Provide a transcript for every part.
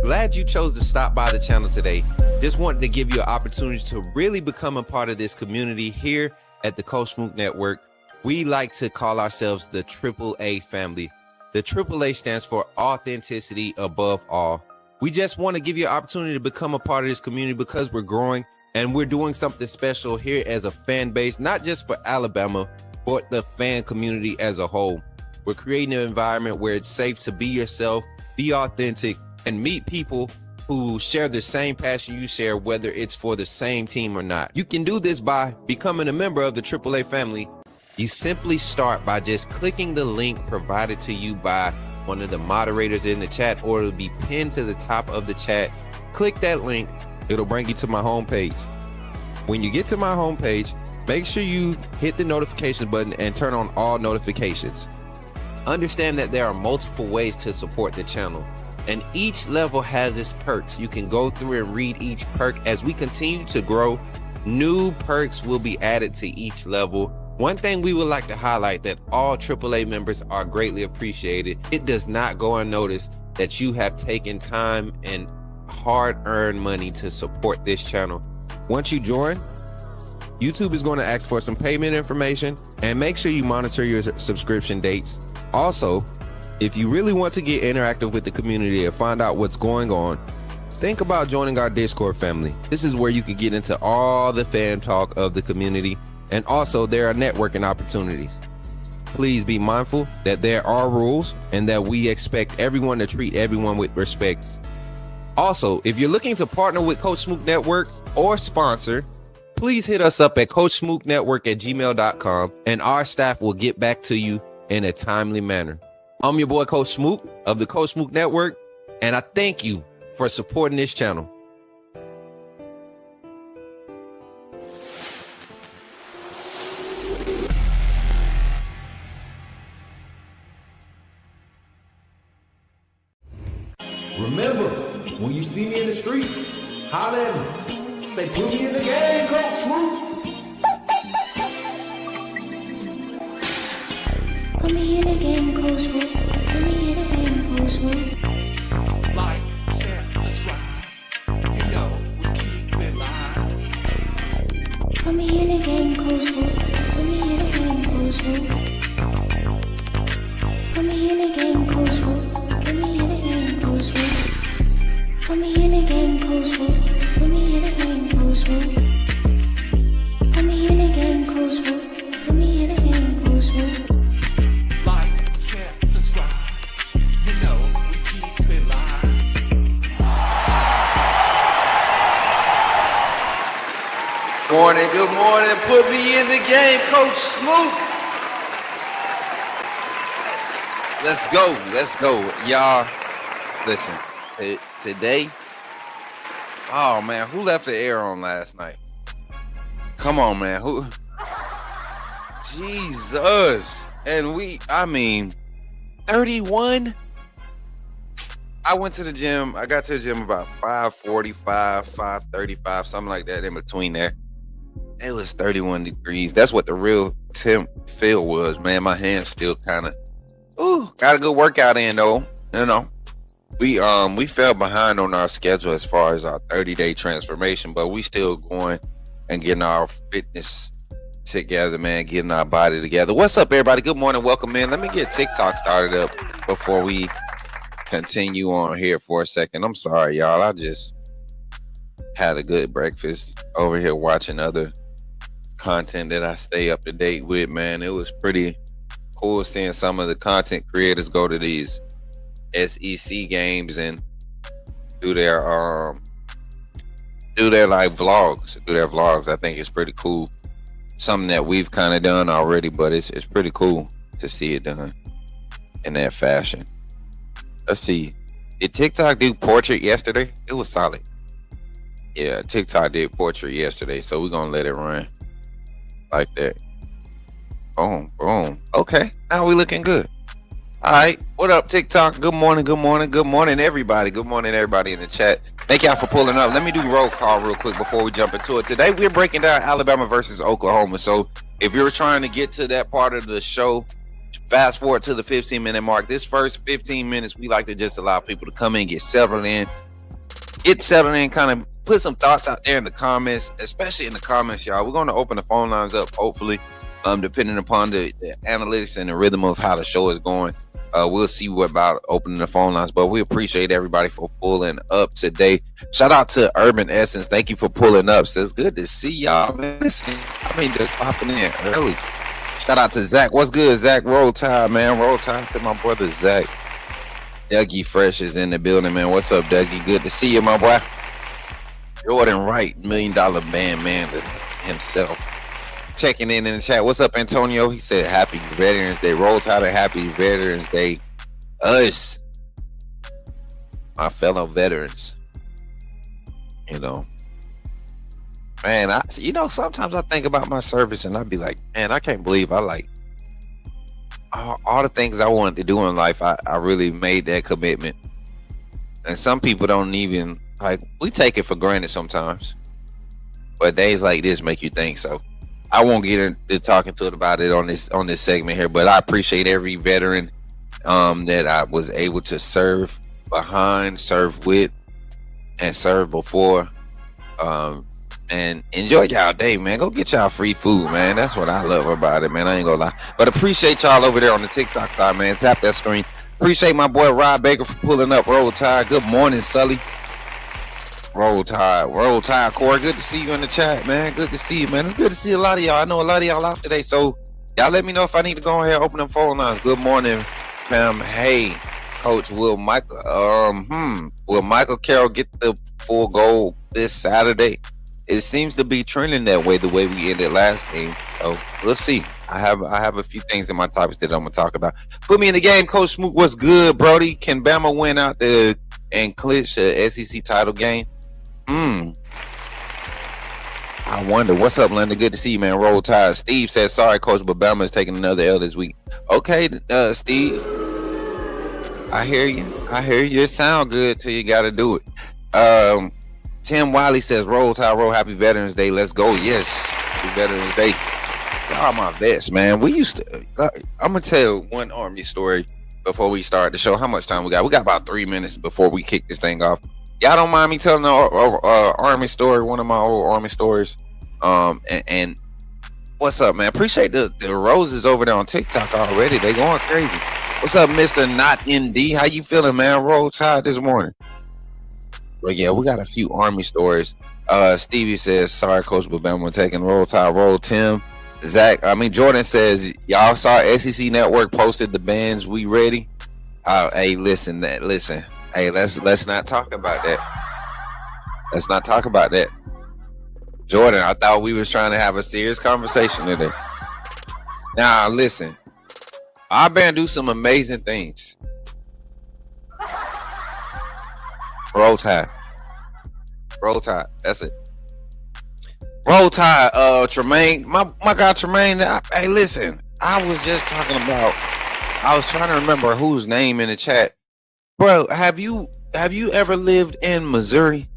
Glad you chose to stop by the channel today. Just wanted to give you an opportunity to really become a part of this community here at the Coach Smook Network. We like to call ourselves the AAA family. The AAA stands for authenticity above all. We just want to give you an opportunity to become a part of this community because we're growing and we're doing something special here as a fan base, not just for Alabama, but the fan community as a whole. We're creating an environment where it's safe to be yourself, be authentic, and meet people who share the same passion you share, whether it's for the same team or not. You can do this by becoming a member of the AAA family. You simply start by just clicking the link provided to you by one of the moderators in the chat, or it'll be pinned to the top of the chat. Click that link. It'll bring you to my homepage. When you get to my homepage, make sure you hit the notification button and turn on all notifications. Understand that there are multiple ways to support the channel, and each level has its perks. You can go through and read each perk. As we continue to grow, new perks will be added to each level. One thing we would like to highlight that all AAA members are greatly appreciated. It does not go unnoticed that you have taken time and hard-earned money to support this channel. Once you join, YouTube is going to ask for some payment information, and make sure you monitor your subscription dates. Also, if you really want to get interactive with the community and find out what's going on, think about joining our Discord family. This is where you can get into all the fan talk of the community, and also there are networking opportunities. Please be mindful that there are rules and that we expect everyone to treat everyone with respect. Also, if you're looking to partner with Coach Smook Network or sponsor, please hit us up at coachsmooknetwork@gmail.com, and our staff will get back to you in a timely manner. I'm your boy Coach Smook of the Coach Smook Network, and I thank you for supporting this channel. Remember, when you see me in the streets, holler at me. Say, put me in the game, Coach Smook. Put me in the game, Coach Smook. Put me in the game, Coach Smook. Like, share, subscribe. You know we keep it live. Put me in the game, Coach Smook. Put me in the game, Coach Smook. Put me in the game, Coach Smook. Put me in the game, Coach Smook. Put me in the game, Coach Smook. Put me in the game, Coach Smook. Put me in the game, Coach Smook. Put me in the game, Coach Smook. Like, share, subscribe. You know we keep it live. Good morning. Put me in the game, Coach Smook. Let's go, y'all. Listen, today, oh man, who left the air on last night? Come on, man, who? Jesus, and 31. I went to the gym. I got to the gym about 5:45, 5:35, something like that in between there. It was 31 degrees. That's what the real temp feel was, man. My hands still kind of, got a good workout in though. You know, we fell behind on our schedule as far as our 30-day transformation, but we still going and getting our fitness together, man, getting our body together. What's up, everybody? Good morning. Welcome in. Let me get TikTok started up before we continue on here for a second. I'm sorry, y'all. I just had a good breakfast over here watching other content that I stay up to date with, man. It was pretty cool seeing some of the content creators go to these SEC games and do their vlogs. I think it's pretty cool. Something that we've kind of done already, but it's pretty cool to see it done in that fashion. Let's see. Did TikTok do portrait yesterday? It was solid. Yeah, TikTok did portrait yesterday, so we're gonna let it run like that. Boom, boom. Okay, now we looking good. All right, what up, TikTok? Good morning, everybody. Good morning, everybody in the chat. Thank y'all for pulling up. Let me do roll call real quick before we jump into it. Today, we're breaking down Alabama versus Oklahoma. So if you're trying to get to that part of the show, fast forward to the 15-minute mark. This first 15 minutes, we like to just allow people to come in, get settled in, get settled in, kind of put some thoughts out there in the comments, especially in the comments, y'all. We're going to open the phone lines up, hopefully, depending upon the analytics and the rhythm of how the show is going. We'll see what about opening the phone lines, but we appreciate everybody for pulling up today. Shout out to Urban Essence. Thank you for pulling up. So it's good to see y'all, man. I mean, just popping in early. Shout out to Zach. What's good, Zach? Roll Tide, man. Roll Tide to my brother, Zach. Dougie Fresh is in the building, man. What's up, Dougie? Good to see you, my boy. Jordan Wright, $1 Million Man himself. Checking in the chat. What's up, Antonio? He said, Happy Veterans Day. Roll Tide and Happy Veterans Day. Us, my fellow veterans. You know. Man, sometimes I think about my service and I'd be like, man, I can't believe I like all the things I wanted to do in life. I really made that commitment. And some people don't even, like, we take it for granted sometimes. But days like this make you think so. I won't get into talking to it about it on this segment here, but I appreciate every veteran that I was able to serve behind, serve with, and serve before. And enjoy y'all day, man. Go get y'all free food, man. That's what I love about it, man. I ain't gonna lie. But appreciate y'all over there on the TikTok side, man. Tap that screen. Appreciate my boy Rob Baker for pulling up. Roll Tide. Good morning, Sully. Roll Tide. Roll Tide, Corey. Good to see you in the chat, man. Good to see you, man. It's good to see a lot of y'all. I know a lot of y'all out today, so y'all let me know if I need to go ahead and open them phone lines. Good morning, fam. Hey, Coach, will Michael Carroll get the full goal this Saturday? It seems to be trending that way, the way we ended last game. So we'll see. I have a few things in my topics that I'm gonna talk about. Put me in the game, Coach Smook. What's good, Brody? Can Bama win out there and clinch the SEC title game? I wonder. What's up, Linda? Good to see you, man. Roll Tide. Steve says, sorry, Coach, but Bama is taking another L this week. Okay, Steve. I hear you. It sound good till you got to do it. Tim Wiley says, Roll Tide, roll. Happy Veterans Day. Let's go. Yes, happy Veterans Day. Y'all my vets, man. We used to, I'm going to tell one Army story before we start the show. How much time we got? We got about 3 minutes before we kick this thing off. Y'all don't mind me telling the Army story, one of my old Army stories. And what's up, man? Appreciate the roses over there on TikTok already. They going crazy. What's up, Mr. Not ND? How you feeling, man? Roll Tide this morning. But yeah, we got a few Army stories. Stevie says, sorry, Coach, but Bama taking Roll Tide. Roll Tim. Jordan says, y'all saw SEC Network posted the bands. We ready? Hey, listen. Hey, let's not talk about that. Let's not talk about that. Jordan, I thought we was trying to have a serious conversation today. Now, listen. Our band do some amazing things. Roll Tide. Roll Tide. That's it. Roll Tide. Tremaine. My guy Tremaine. Hey, listen. I was just talking about. I was trying to remember whose name in the chat. Bro, have you ever lived in Missouri?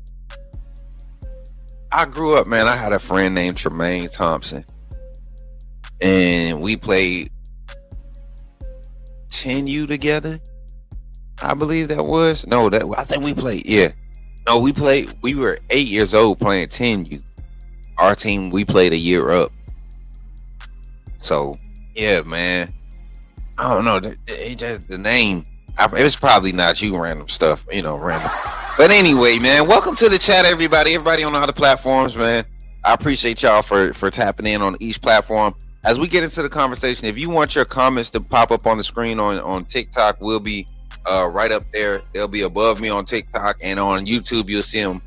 I grew up, man. I had a friend named Tremaine Thompson, and we played 10U together. I believe that was. No, I think we played. Yeah. No, we played. We were 8 years old playing 10U. Our team, we played a year up. So yeah, man. I don't know. It just the name. It's probably not you, random stuff, random. But anyway, man, welcome to the chat, everybody on all the platforms, man. I appreciate y'all for tapping in on each platform. As we get into the conversation, if you want your comments to pop up on the screen on TikTok, we'll be right up there. They'll be above me on TikTok, and on YouTube, you'll see them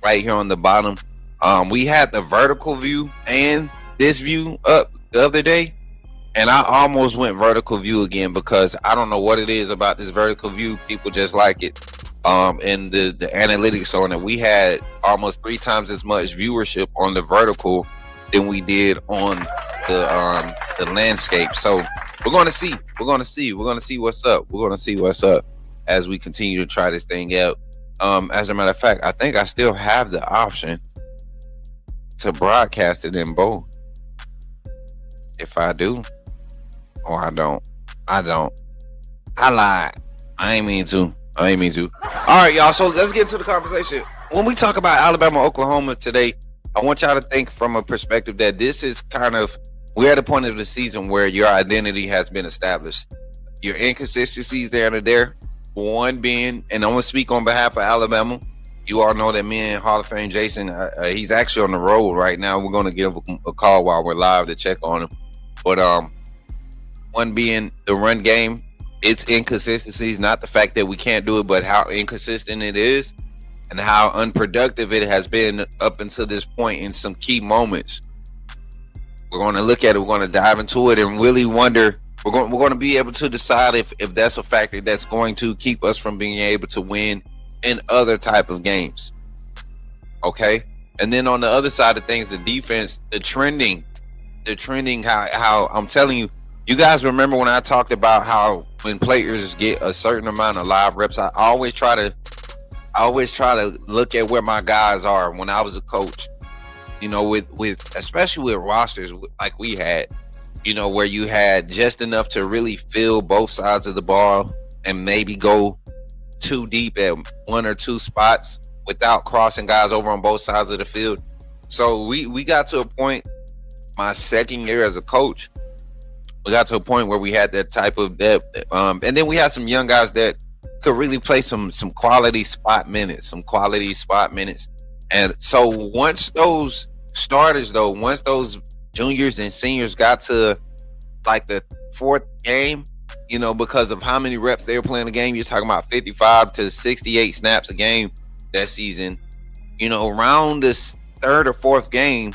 right here on the bottom. We had the vertical view and this view up the other day. And I almost went vertical view again because I don't know what it is about this vertical view. People just like it. And the analytics on it, we had almost 3 times as much viewership on the vertical than we did on the landscape. So we're going to see. We're going to see what's up. We're going to see what's up as we continue to try this thing out. As a matter of fact, I think I still have the option to broadcast it in both. If I do. Or I don't. I lied. I ain't mean to. All right, y'all. So let's get into the conversation. when we talk about Alabama, Oklahoma today, I want y'all to think from a perspective that this is kind of, we're at a point of the season where your identity has been established. Your inconsistencies there and there. One being, and I'm going to speak on behalf of Alabama. You all know that me and Hall of Fame Jason, he's actually on the road right now. We're going to give a call while we're live to check on him. But one being the run game, its inconsistencies, not the fact that we can't do it, but how inconsistent it is and how unproductive it has been up until this point in some key moments. We're going to look at it. We're going to dive into it and really wonder. We're going to be able to decide if that's a factor that's going to keep us from being able to win in other type of games. Okay. And then on the other side of things, the defense, the trending, how I'm telling you, you guys remember when I talked about how when players get a certain amount of live reps, I always try to look at where my guys are when I was a coach, you know, with especially with rosters like we had, you know, where you had just enough to really fill both sides of the ball and maybe go too deep at one or two spots without crossing guys over on both sides of the field. So we got to a point, my second year as a coach, we got to a point where we had that type of depth. And then we had some young guys that could really play some quality spot minutes. And so once those starters, though, once those juniors and seniors got to like the fourth game, you know, because of how many reps they were playing the game, you're talking about 55 to 68 snaps a game that season. You know, around this third or fourth game,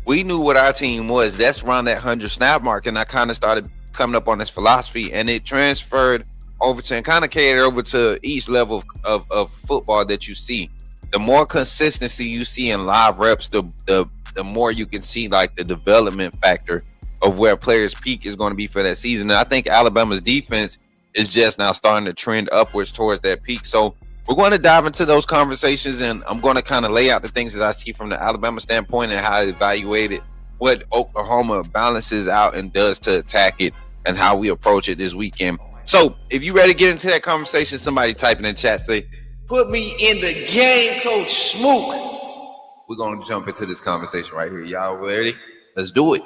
we knew what our team was. That's around that 100 snap mark. And I kind of started coming up on this philosophy, and it transferred over to and kind of carried over to each level of football that you see. The more consistency you see in live reps, the more you can see like the development factor of where players' peak is going to be for that season. And I think Alabama's defense is just now starting to trend upwards towards that peak. So we're going to dive into those conversations, and I'm going to kind of lay out the things that I see from the Alabama standpoint and how I evaluate it, what Oklahoma balances out and does to attack it, and how we approach it this weekend. So if you ready to get into that conversation, somebody type in the chat, say, "Put me in the game, Coach Smook." We're going to jump into this conversation right here. Y'all ready? Let's do it.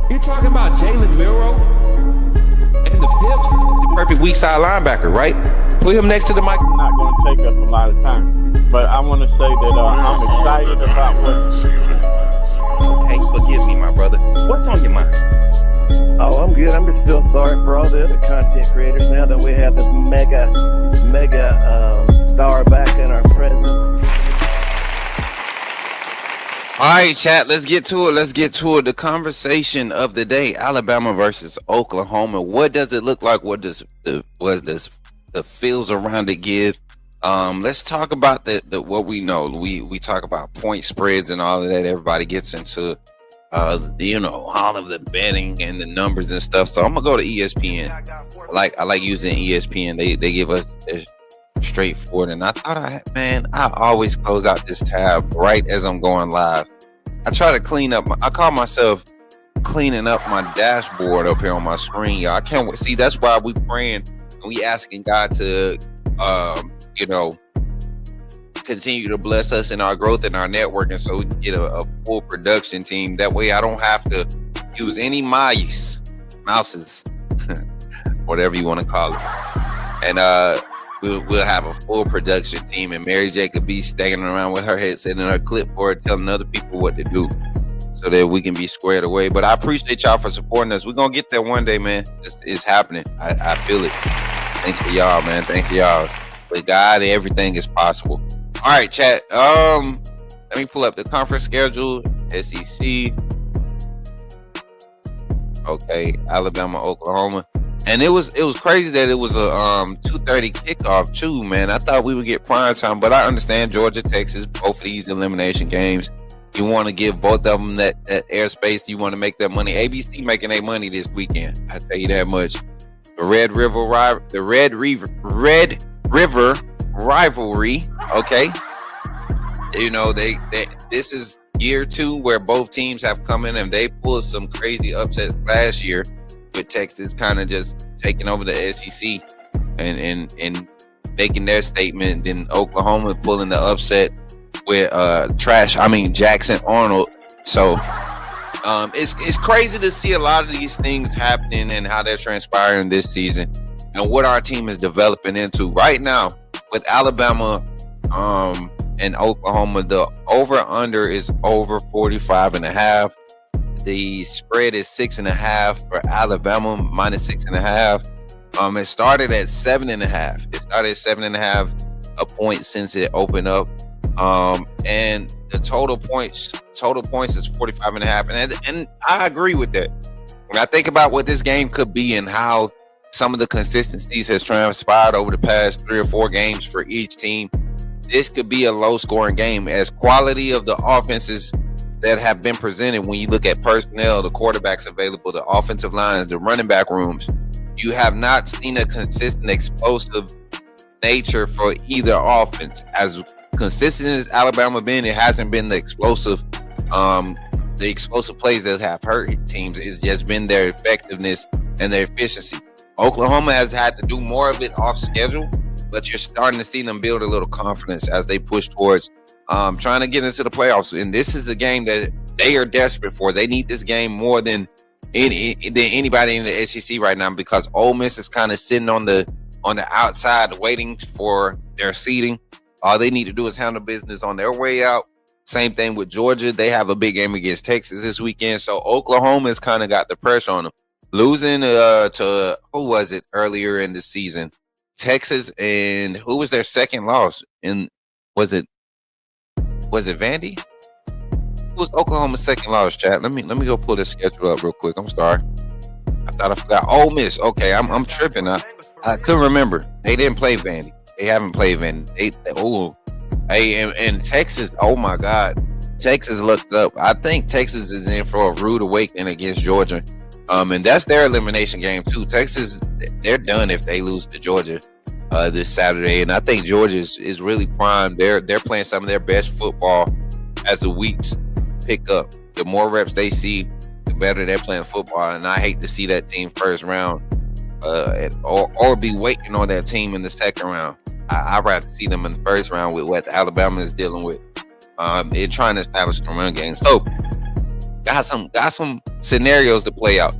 You're talking about Jalen Milroe and the Pips? The perfect weak side linebacker, right? Put him next to the mic. Not going to take us a lot of time, but I want to say that I'm excited about what. Okay, forgive me, my brother. What's on your mind? Oh, I'm good. I'm just still sorry for all the other content creators now that we have this mega star back in our presence. All right, chat, let's get to it. The conversation of the day, Alabama versus Oklahoma. What does it look like? What does the feels around it give? Let's talk about the what we know. We talk about point spreads and all of that. Everybody gets into you know, all of the betting and the numbers and stuff. So I'm gonna go to ESPN. I like using ESPN. They give us straightforward. And I thought I always close out this tab right as I'm going live. I try to clean up. I call myself cleaning up my dashboard up here on my screen, y'all. I can't wait. See, that's why we praying and we asking God to, you know, continue to bless us in our growth and our networking, so we can get a full production team. That way I don't have to use any mouses, whatever you want to call it. And we'll have a full production team, and Mary J could be standing around with her headset and her clipboard telling other people what to do so that we can be squared away. But I appreciate y'all for supporting us. We're going to get there one day, man. It's happening. I feel it. Thanks to y'all, man. Thanks to y'all. With God, everything is possible. All right, chat. Let me pull up the conference schedule. SEC. Okay, Alabama, Oklahoma. And it was crazy that it was a 2:30 kickoff too, man. I thought we would get prime time, but I understand Georgia, Texas, both of these elimination games. You want to give both of them that airspace. You want to make that money. ABC making their money this weekend. I tell you that much. The Red River rivalry. Okay, you know this is year 2 where both teams have come in and they pulled some crazy upsets last year, with Texas kind of just taking over the SEC and making their statement. Then Oklahoma pulling the upset with Jackson Arnold. So it's crazy to see a lot of these things happening and how they're transpiring this season and what our team is developing into right now with Alabama and Oklahoma. The over-under is over 45.5. The spread is 6.5 for Alabama, -6.5. It started at 7.5. It started at 7.5 a point since it opened up. And the total points is 45.5. And I agree with that. When I think about what this game could be and how some of the consistencies has transpired over the past 3 or 4 games for each team, this could be a low-scoring game as quality of the offenses that have been presented. When you look at personnel, the quarterbacks available, the offensive lines, the running back rooms, you have not seen a consistent, explosive nature for either offense. As consistent as Alabama been, it hasn't been the explosive plays that have hurt teams. It's just been their effectiveness and their efficiency. Oklahoma has had to do more of it off schedule, but you're starting to see them build a little confidence as they push towards trying to get into the playoffs. And this is a game that they are desperate for. They need this game more than anybody in the SEC right now, because Ole Miss is kind of sitting on the outside waiting for their seeding. All they need to do is handle business on their way out. Same thing with Georgia. They have a big game against Texas this weekend. So Oklahoma's kind of got the pressure on them. Losing to who was it earlier in the season? Texas, and who was their second loss? And was it Vandy? Who was Oklahoma's second loss, chat? Let me go pull this schedule up real quick. I'm sorry. I thought I forgot. Ole Miss. Okay, I'm tripping. I couldn't remember. They didn't play Vandy. They haven't played Vandy. And Texas, oh my God. Texas looked up. I think Texas is in for a rude awakening against Georgia. And that's their elimination game too. Texas, they're done if they lose to Georgia this Saturday. And I think Georgia is really primed. They're playing some of their best football as the weeks pick up. The more reps they see, the better they're playing football. And I hate to see that team first round or be waiting on that team in the second round. I'd rather see them in the first round with what Alabama is dealing with. They're trying to establish the run game. So got some scenarios to play out.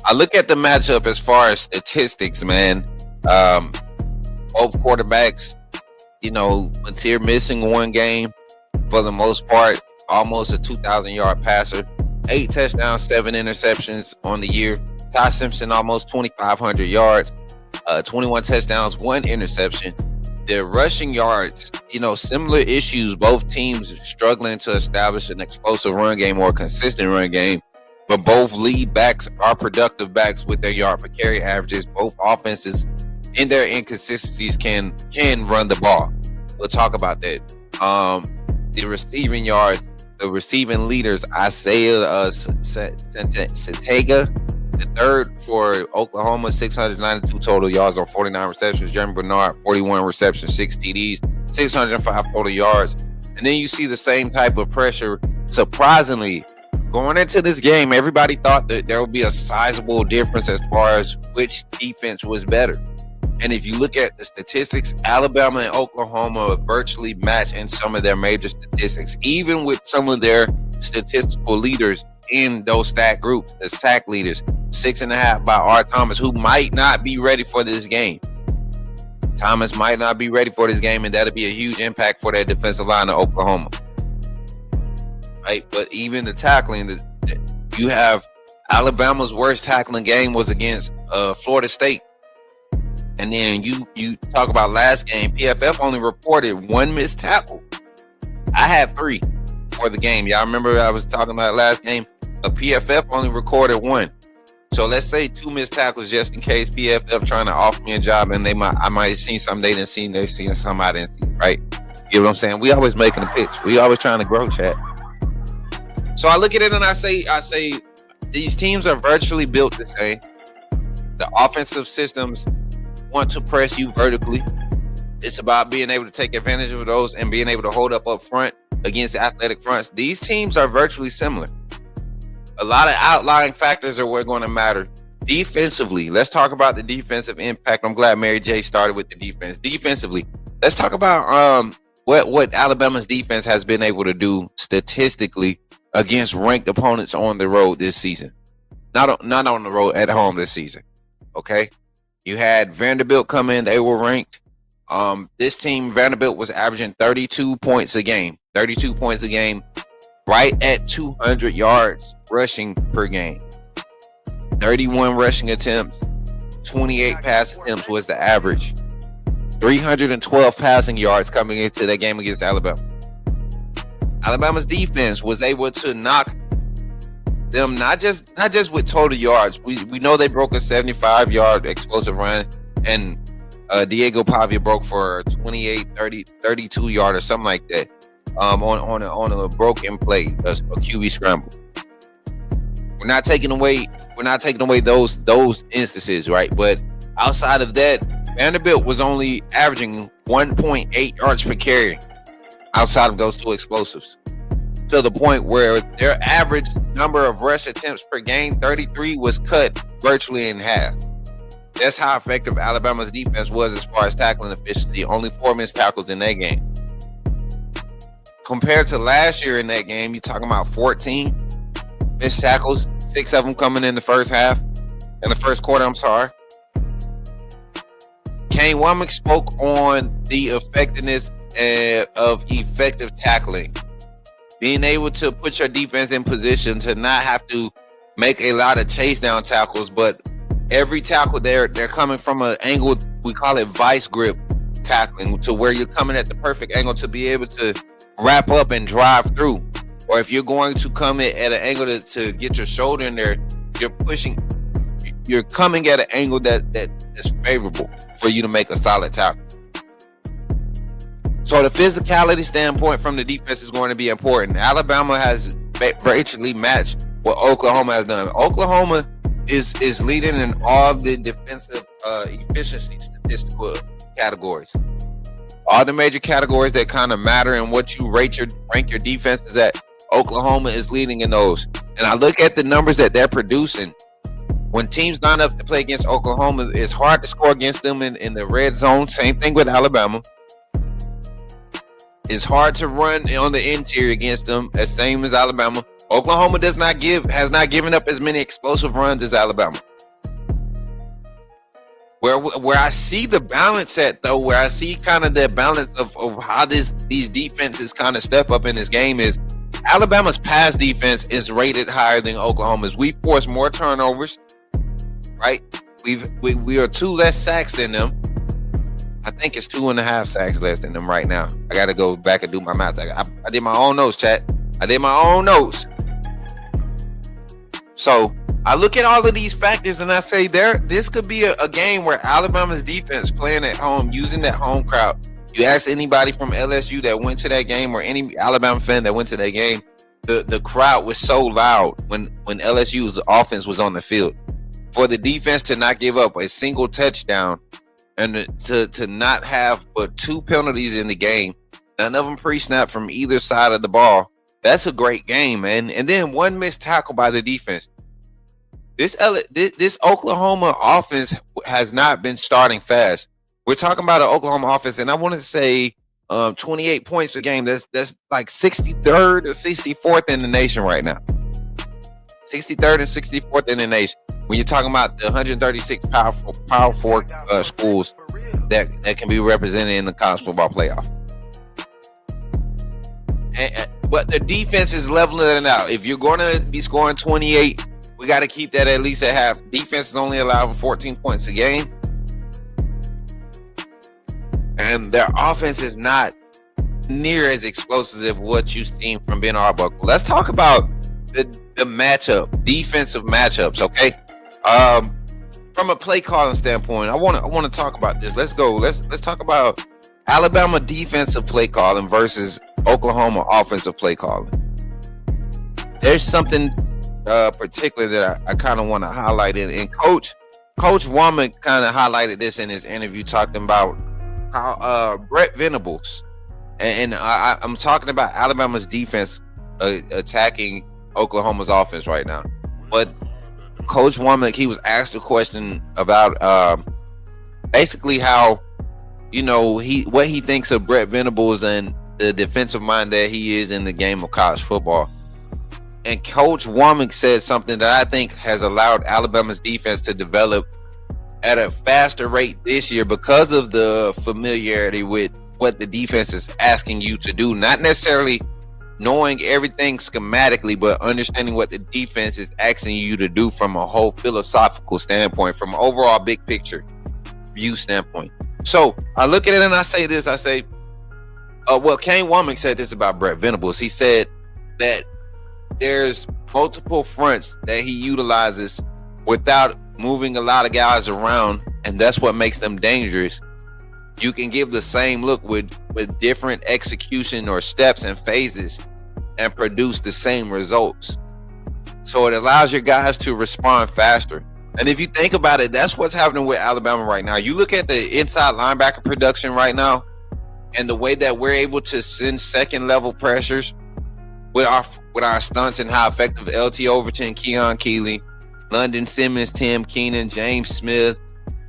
I look at the matchup as far as statistics, man. Both quarterbacks, Mateer missing one game for the most part, almost a 2,000-yard passer, 8 touchdowns, 7 interceptions on the year. Ty Simpson almost 2,500 yards, 21 touchdowns, 1 interception. The rushing yards, similar issues. Both teams struggling to establish an explosive run game or a consistent run game, but both lead backs are productive backs with their yard per carry averages. Both offenses, in their inconsistencies, can run the ball. We'll talk about that. The receiving yards, the receiving leaders, Isaiah Satega, the third for Oklahoma, 692 total yards on 49 receptions. Jeremy Bernard, 41 receptions, 6 TDs, 605 total yards. And then you see the same type of pressure. Surprisingly, going into this game, everybody thought that there would be a sizable difference as far as which defense was better. And if you look at the statistics, Alabama and Oklahoma virtually match in some of their major statistics, even with some of their statistical leaders in those stat groups, the sack leaders. 6.5 by R. Thomas, who might not be ready for this game. Thomas might not be ready for this game, and that'll be a huge impact for that defensive line of Oklahoma. Right? But even the tackling, you have Alabama's worst tackling game was against Florida State. And then you talk about last game, PFF only reported 1 missed tackle. I had 3 for the game. Y'all remember I was talking about last game? A PFF only recorded 1. So let's say 2 missed tackles just in case PFF trying to offer me a job, and I might have seen something they didn't see, and they seen something I didn't see, right? You know what I'm saying? We always making a pitch. We always trying to grow, chat. So I look at it and I say these teams are virtually built the same. The offensive systems want to press you vertically. It's about being able to take advantage of those and being able to hold up front against athletic fronts. These teams are virtually similar. A lot of outlying factors are what are going to matter Defensively, let's talk about the defensive impact. I'm glad Mary J started with the defense. Defensively, let's talk about what Alabama's defense has been able to do statistically against ranked opponents on the road this season. Not on the road, at home this season. Okay, you had Vanderbilt come in; they were ranked. This team, Vanderbilt, was averaging 32 points a game. 32 points a game, right at 200 yards rushing per game. 31 rushing attempts, 28 pass attempts was the average. 312 passing yards coming into that game against Alabama. Alabama's defense was able to knock them not just with total yards. We know they broke a 75-yard explosive run, and Diego Pavia broke for 28, 30, 32 yard or something like that on a broken play, a QB scramble. We're not taking away those instances, right? But outside of that, Vanderbilt was only averaging 1.8 yards per carry outside of those two explosives, to the point where their average number of rush attempts per game, 33, was cut virtually in half. That's how effective Alabama's defense was as far as tackling efficiency. Only 4 missed tackles in that game. Compared to last year in that game, you're talking about 14 missed tackles, 6 of them coming in the first quarter, I'm sorry. Kane Womack spoke on the effectiveness of effective tackling. Being able to put your defense in position to not have to make a lot of chase down tackles, but every tackle they're coming from an angle, we call it vice grip tackling, to where you're coming at the perfect angle to be able to wrap up and drive through. Or if you're going to come in at an angle to get your shoulder in there, you're coming at an angle that is favorable for you to make a solid tackle. So the physicality standpoint from the defense is going to be important. Alabama has virtually matched what Oklahoma has done. Oklahoma is leading in all the defensive efficiency statistical categories. All the major categories that kind of matter and what you rank your defenses at, Oklahoma is leading in those. And I look at the numbers that they're producing. When teams line up to play against Oklahoma, it's hard to score against them in the red zone. Same thing with Alabama. It's hard to run on the interior against them, as same as Alabama. Oklahoma has not given up as many explosive runs as Alabama. Where I see the balance at, though, where I see kind of the balance of how these defenses kind of step up in this game is Alabama's pass defense is rated higher than Oklahoma's. We force more turnovers, right? We are 2 less sacks than them. I think it's 2.5 sacks less than them right now. I got to go back and do my math. I did my own notes, chat. I did my own notes. So I look at all of these factors and I say this could be a game where Alabama's defense playing at home, using that home crowd. You ask anybody from LSU that went to that game, or any Alabama fan that went to that game, the crowd was so loud when LSU's offense was on the field. For the defense to not give up a single touchdown and to not have but 2 penalties in the game, none of them pre-snap from either side of the ball, that's a great game, man. And then 1 missed tackle by the defense. This Oklahoma offense has not been starting fast. We're talking about an Oklahoma offense, and I want to say 28 points a game. That's like 63rd or 64th in the nation right now. 63rd and 64th in the nation. When you're talking about the 136 Power 4 schools that can be represented in the college football playoff. But the defense is leveling it out. If you're going to be scoring 28, we got to keep that at least at half. Defense is only allowing 14 points a game. And their offense is not near as explosive as what you've seen from Ben Arbuckle. Let's talk about the matchup, defensive matchups, okay? From a play calling standpoint, I want to talk about this. Let's go. Let's talk about Alabama defensive play calling versus Oklahoma offensive play calling. There's something particular that I kind of want to highlight it. And Coach Womack kind of highlighted this in his interview, talking about how Brett Venables, and I'm talking about Alabama's defense attacking Oklahoma's offense right now. But Coach Womack, he was asked a question about basically how, what he thinks of Brett Venables and the defensive mind that he is in the game of college football. And Coach Womack said something that I think has allowed Alabama's defense to develop at a faster rate this year because of the familiarity with what the defense is asking you to do. Not necessarily knowing everything schematically, but understanding what the defense is asking you to do from a whole philosophical standpoint, from an overall big picture view standpoint. So I look at it and I say this, Kane Womack said this about Brett Venables. He said that there's multiple fronts that he utilizes without moving a lot of guys around, and that's what makes them dangerous. You can give the same look with different execution or steps and phases and produce the same results. So it allows your guys to respond faster. And if you think about it, that's what's happening with Alabama right now. You look at the inside linebacker production right now and the way that we're able to send second level pressures with our stunts and how effective LT Overton, Keon Keeley, London Simmons, Tim Keenan, James Smith,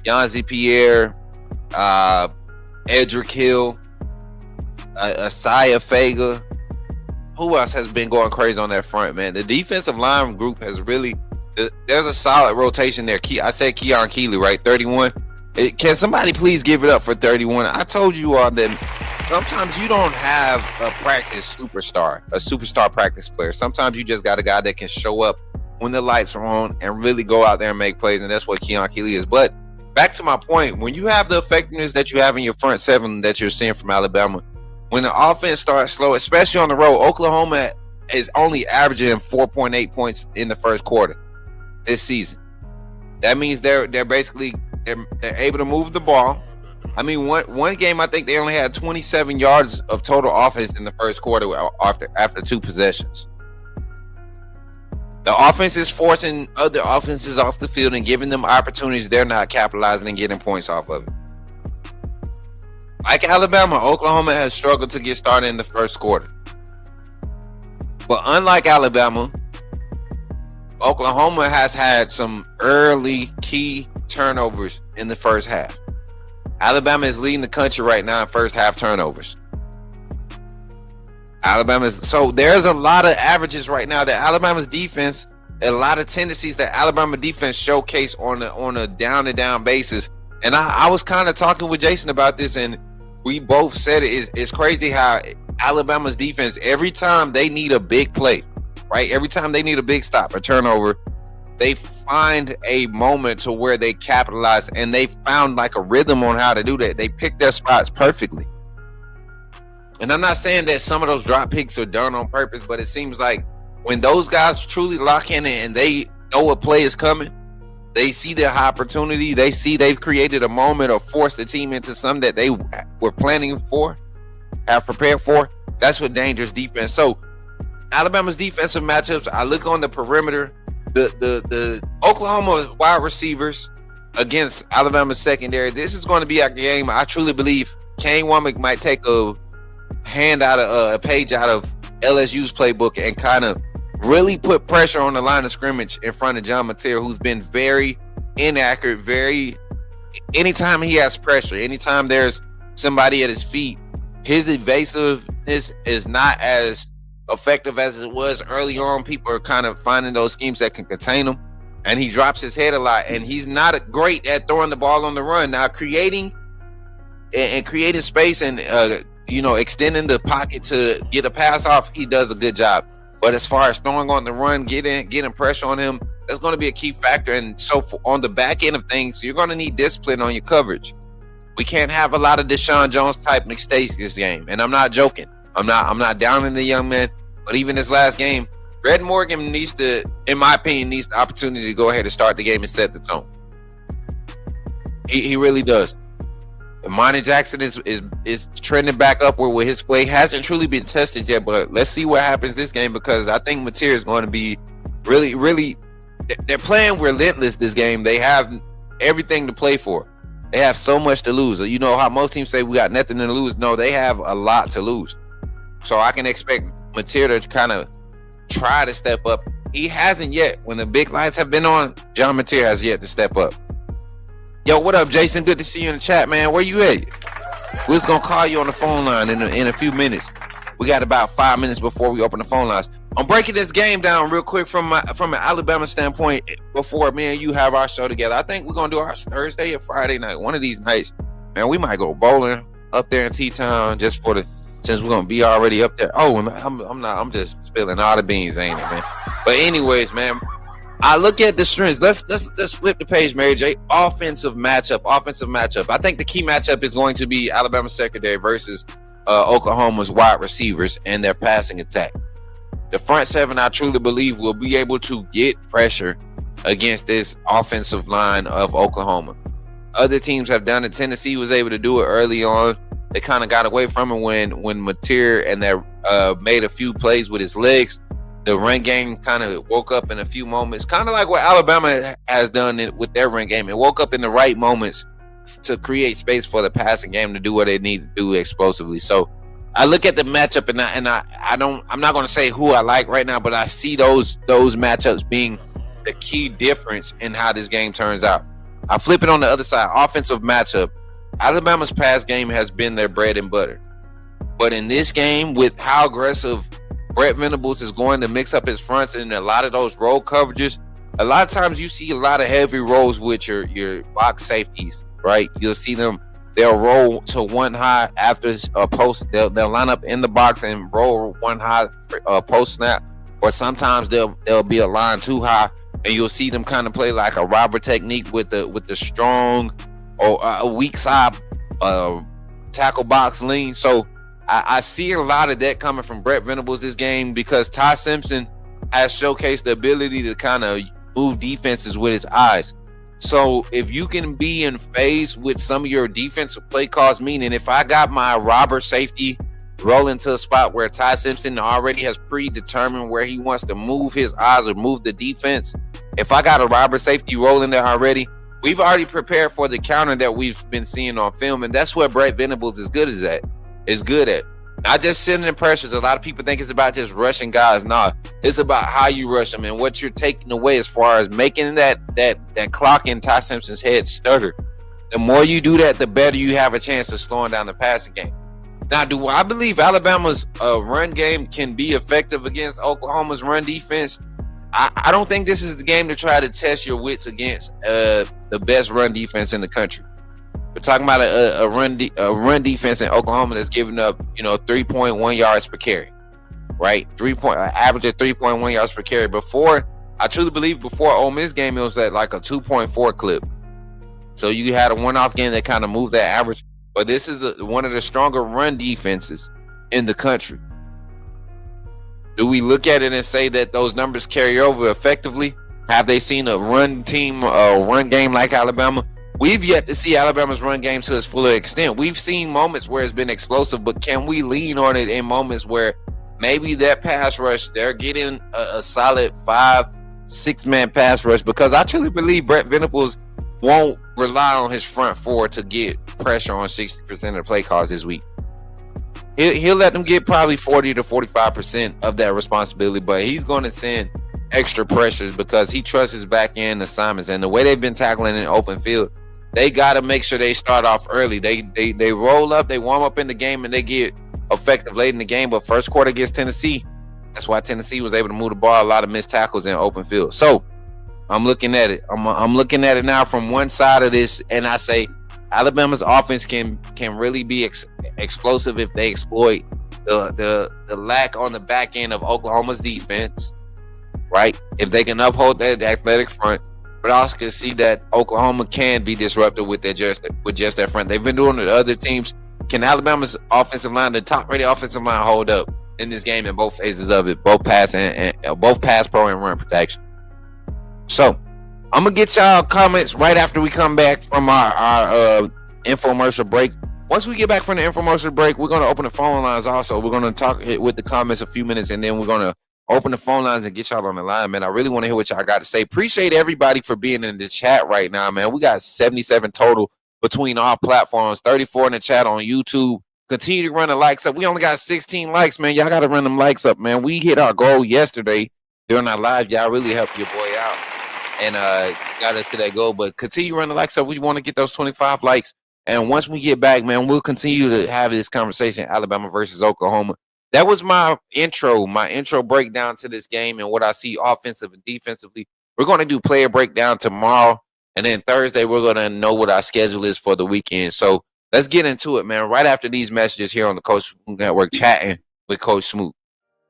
Yanzi Pierre, Edric Hill, Asaya Fega. Who else has been going crazy on that front, man? The defensive line group has really, there's a solid rotation there. I said Keon Keeley, right? 31. Can somebody please give it up for 31? I told you all that sometimes you don't have a superstar practice player. Sometimes you just got a guy that can show up when the lights are on and really go out there and make plays, and that's what Keon Keeley is. But back to my point, when you have the effectiveness that you have in your front seven that you're seeing from Alabama, when the offense starts slow, especially on the road, Oklahoma is only averaging 4.8 points in the first quarter this season. That means they're basically able to move the ball. I mean, one game I think they only had 27 yards of total offense in the first quarter after two possessions. The offense is forcing other offenses off the field and giving them opportunities they're not capitalizing and getting points off of it. Like Alabama, Oklahoma has struggled to get started in the first quarter. But unlike Alabama, Oklahoma has had some early key turnovers in the first half. Alabama is leading the country right now in first half turnovers. So there's a lot of averages right now that Alabama's defense, a lot of tendencies that Alabama defense showcase on a down-to-down basis. And I was kind of talking with Jason about this, and we both said it's crazy how Alabama's defense, every time they need a big play, right? Every time they need a big stop, a turnover, they find a moment to where they capitalize, and they found like a rhythm on how to do that. They pick their spots perfectly. And I'm not saying that some of those drop picks are done on purpose, but it seems like when those guys truly lock in and they know a play is coming, they see their opportunity, they see they've created a moment or forced the team into something that they were planning for, have prepared for. That's what dangerous defense. So Alabama's defensive matchups, I look on the perimeter, the Oklahoma wide receivers against Alabama's secondary. This is going to be a game I truly believe Kane Womack might take a page out of LSU's playbook and kind of really put pressure on the line of scrimmage in front of John Mateer, who's been very inaccurate. Anytime he has pressure, anytime there's somebody at his feet, his evasiveness is not as effective as it was early on. People are kind of finding those schemes that can contain him, and he drops his head a lot, and he's not great at throwing the ball on the run. Now creating space and extending the pocket to get a pass off, he does a good job. But as far as throwing on the run, getting pressure on him, that's going to be a key factor. And so on the back end of things, you're going to need discipline on your coverage. We can't have a lot of Deshaun Jones type mistakes this game. And I'm not joking. I'm not downing the young man. But even this last game, Red Morgan in my opinion, needs the opportunity to go ahead and start the game and set the tone. He really does. Monty Jackson is trending back upward with his play. Hasn't truly been tested yet, but let's see what happens this game, because I think Mateer is going to be really. They're playing relentless this game. They have everything to play for. They have so much to lose. You know how most teams say we got nothing to lose. No, they have a lot to lose. So I can expect Mateer to kind of try to step up He hasn't yet. When the big lights have been on, John Mateer has yet to step up. Yo, what up, Jason? Good to see you in the chat, man. Where you at? We're just gonna call you on the phone line in a few minutes. We got about 5 minutes before we open the phone lines. I'm breaking this game down real quick from an Alabama standpoint before me and you have our show together. I think we're gonna do ours Thursday or Friday night. One of these nights, man. We might go bowling up there in T-Town just since we're gonna be already up there. Oh, I'm just spilling all the beans, ain't it, man? But anyways, man, I look at the strengths. Let's flip the page, Mary J. Offensive matchup. I think the key matchup is going to be Alabama secondary versus Oklahoma's wide receivers and their passing attack. The front seven, I truly believe, will be able to get pressure against this offensive line of Oklahoma. Other teams have done it. Tennessee was able to do it early on. They kind of got away from it when Mateer and that made a few plays with his legs. The run game kind of woke up in a few moments, kind of like what Alabama has done with their run game. It woke up in the right moments to create space for the passing game to do what they need to do explosively. So I look at the matchup and I'm not going to say who I like right now, but I see those matchups being the key difference in how this game turns out. I flip it on the other side. Offensive matchup. Alabama's pass game has been their bread and butter. But in this game, with how aggressive Brett Venables is going to mix up his fronts and a lot of those roll coverages, a lot of times you see a lot of heavy rolls with your box safeties, right? You'll see them, they'll roll to one high after a post. They'll line up in the box and roll one high post snap, or sometimes they'll be a line too high, and you'll see them kind of play like a robber technique with the strong or a weak side tackle box lean. So I see a lot of that coming from Brett Venables this game because Ty Simpson has showcased the ability to kind of move defenses with his eyes. So if you can be in phase with some of your defensive play calls, meaning if I got my robber safety rolling to a spot where Ty Simpson already has predetermined where he wants to move his eyes or move the defense, if I got a robber safety rolling there already, we've already prepared for the counter that we've been seeing on film, and that's what Brett Venables is good at. Not just sending pressures. A lot of people think it's about just rushing guys. Nah, it's about how you rush them and what you're taking away as far as making that clock in Ty Simpson's head stutter. The more you do that, the better you have a chance of slowing down the passing game. Now, do I believe Alabama's run game can be effective against Oklahoma's run defense? I don't think this is the game to try to test your wits against the best run defense in the country. We're talking about a run defense in Oklahoma that's giving up, 3.1 yards per carry, right? Average of 3.1 yards per carry. I truly believe before Ole Miss game, it was at like a 2.4 clip. So you had a one-off game that kind of moved that average. But this is one of the stronger run defenses in the country. Do we look at it and say that those numbers carry over effectively? Have they seen a run game like Alabama? We've yet to see Alabama's run game to its fuller extent. We've seen moments where it's been explosive, but can we lean on it in moments where maybe that pass rush, they're getting a solid 5-6 man pass rush? Because I truly believe Brett Venables won't rely on his front four to get pressure on 60% of the play calls this week. He'll let them get probably 40 to 45% of that responsibility, but he's going to send extra pressures because he trusts his back end assignments. And the way they've been tackling in open field, they got to make sure they start off early. They roll up, they warm up in the game, and they get effective late in the game. But first quarter against Tennessee, that's why Tennessee was able to move the ball. A lot of missed tackles in open field. So I'm looking at it. I'm looking at it now from one side of this, and I say Alabama's offense can really be explosive if they exploit the lack on the back end of Oklahoma's defense, right? If they can uphold that athletic front. But I also can see that Oklahoma can be disrupted with just their front. They've been doing it to other teams. Can Alabama's offensive line, the top-rated offensive line, hold up in this game in both phases of it, both pass pro and run protection? So I'm gonna get y'all comments right after we come back from our infomercial break. Once we get back from the infomercial break, we're gonna open the phone lines. Also, we're gonna talk with the comments a few minutes, and then we're gonna open the phone lines and get y'all on the line, man. I really want to hear what y'all got to say. Appreciate everybody for being in the chat right now, man. We got 77 total between all platforms, 34 in the chat on YouTube. Continue to run the likes up. We only got 16 likes, man. Y'all got to run them likes up, man. We hit our goal yesterday during our live. Y'all really helped your boy out and got us to that goal. But continue running likes up. We want to get those 25 likes. And once we get back, man, we'll continue to have this conversation, Alabama versus Oklahoma. That was my intro breakdown to this game and what I see offensive and defensively. We're going to do player breakdown tomorrow. And then Thursday, we're going to know what our schedule is for the weekend. So let's get into it, man, right after these messages here on the Coach Smook Network, chatting with Coach Smook.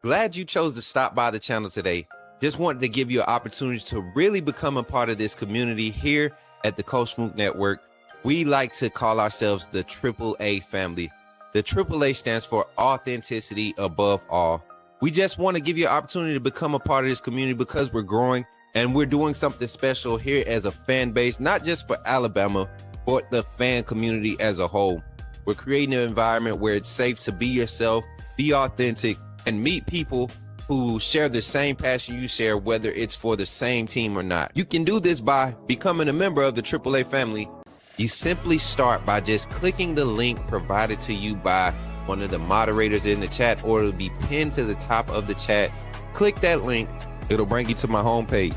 Glad you chose to stop by the channel today. Just wanted to give you an opportunity to really become a part of this community here at the Coach Smook Network. We like to call ourselves the AAA family. The AAA stands for authenticity above all. We just want to give you an opportunity to become a part of this community because we're growing and we're doing something special here as a fan base, not just for Alabama, but the fan community as a whole. We're creating an environment where it's safe to be yourself, be authentic, and meet people who share the same passion you share, whether it's for the same team or not. You can do this by becoming a member of the AAA family. You simply start by just clicking the link provided to you by one of the moderators in the chat, or it'll be pinned to the top of the chat. Click that link. It'll bring you to my homepage.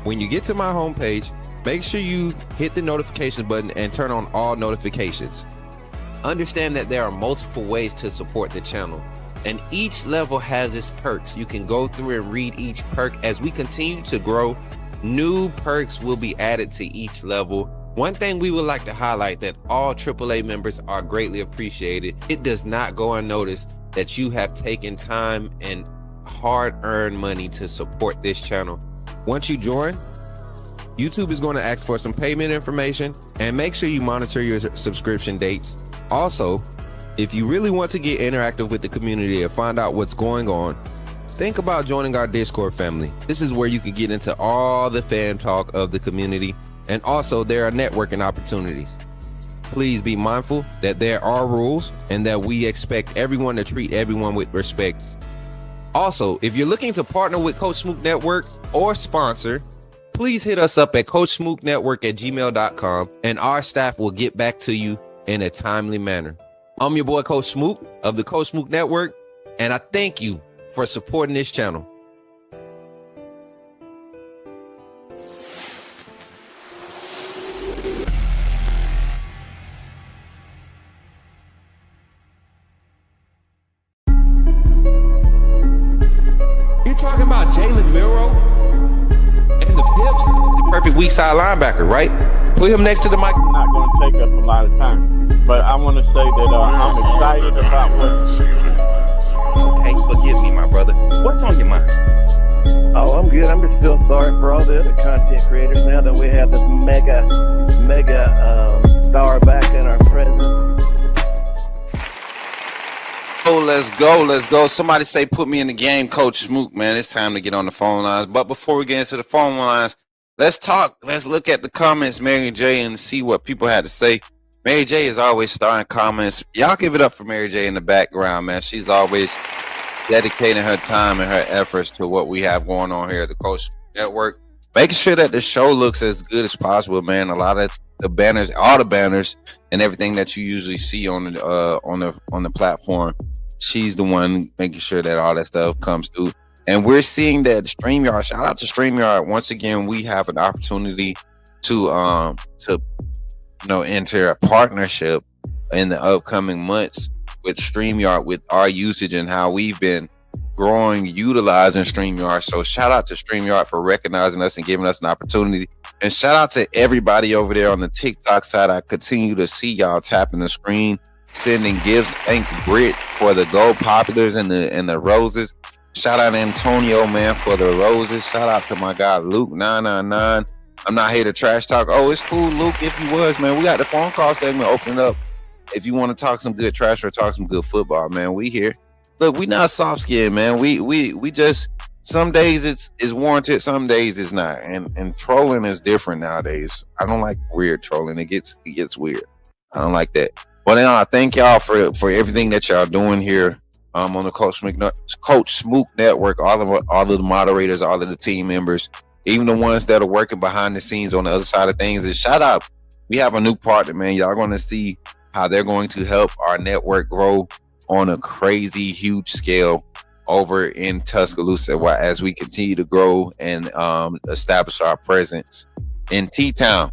When you get to my homepage, make sure you hit the notification button and turn on all notifications. Understand that there are multiple ways to support the channel, and each level has its perks. You can go through and read each perk. As we continue to grow, new perks will be added to each level. One thing we would like to highlight that all AAA members are greatly appreciated. It does not go unnoticed that you have taken time and hard-earned money to support this channel. Once you join, YouTube is going to ask for some payment information, and make sure you monitor your subscription dates. Also, if you really want to get interactive with the community and find out what's going on, think about joining our Discord family. This is where you can get into all the fan talk of the community. And also there are networking opportunities. Please be mindful that there are rules and that we expect everyone to treat everyone with respect. Also, if you're looking to partner with Coach Smook Network or sponsor, please hit us up at coachsmooknetwork@gmail.com and our staff will get back to you in a timely manner. I'm your boy Coach Smook of the Coach Smook Network, and I thank you for supporting this channel. Talking about Jalen Milroe and the Pips, the perfect weak side linebacker, right? Put him next to the mic. It's not going to take us a lot of time, but I want to say that I'm excited about what. Okay, forgive me, my brother. What's on your mind? Oh, I'm good. I'm just still sorry for all the other content creators now that we have this mega star back in our presence. Oh, let's go. Somebody say, put me in the game, Coach Smook, man. It's time to get on the phone lines. But before we get into the phone lines, let's talk. Let's look at the comments, Mary J, and see what people had to say. Mary J is always starting comments. Y'all give it up for Mary J in the background, man. She's always dedicating her time and her efforts to what we have going on here at the Coach Network. Making sure that the show looks as good as possible, man. A lot of the banners, all the banners and everything that you usually see on the platform, she's the one making sure that all that stuff comes through. And we're seeing that StreamYard, shout out to StreamYard. Once again, we have an opportunity to enter a partnership in the upcoming months with StreamYard, with our usage and how we've been growing, utilizing StreamYard. So shout out to StreamYard for recognizing us and giving us an opportunity. And shout out to everybody over there on the TikTok side. I continue to see y'all tapping the screen, sending gifts. Thank Brit for the gold populars and the roses. Shout out to Antonio, man, for the roses. Shout out to my guy Luke 999. I'm not here to trash talk. Oh, it's cool, Luke. If you was, man, we got the phone call segment opening up. If you want to talk some good trash or talk some good football, man, we here. Look, we not soft skinned, man. We just, some days it's warranted, some days it's not. And trolling is different nowadays. I don't like weird trolling. It gets weird. I don't like that. But I thank y'all for everything that y'all doing here on the Coach Smook Network. All of the moderators, all of the team members, even the ones that are working behind the scenes on the other side of things. And shout out, we have a new partner, man. Y'all going to see how they're going to help our network grow on a crazy huge scale. over in Tuscaloosa as we continue to grow and establish our presence in T-Town.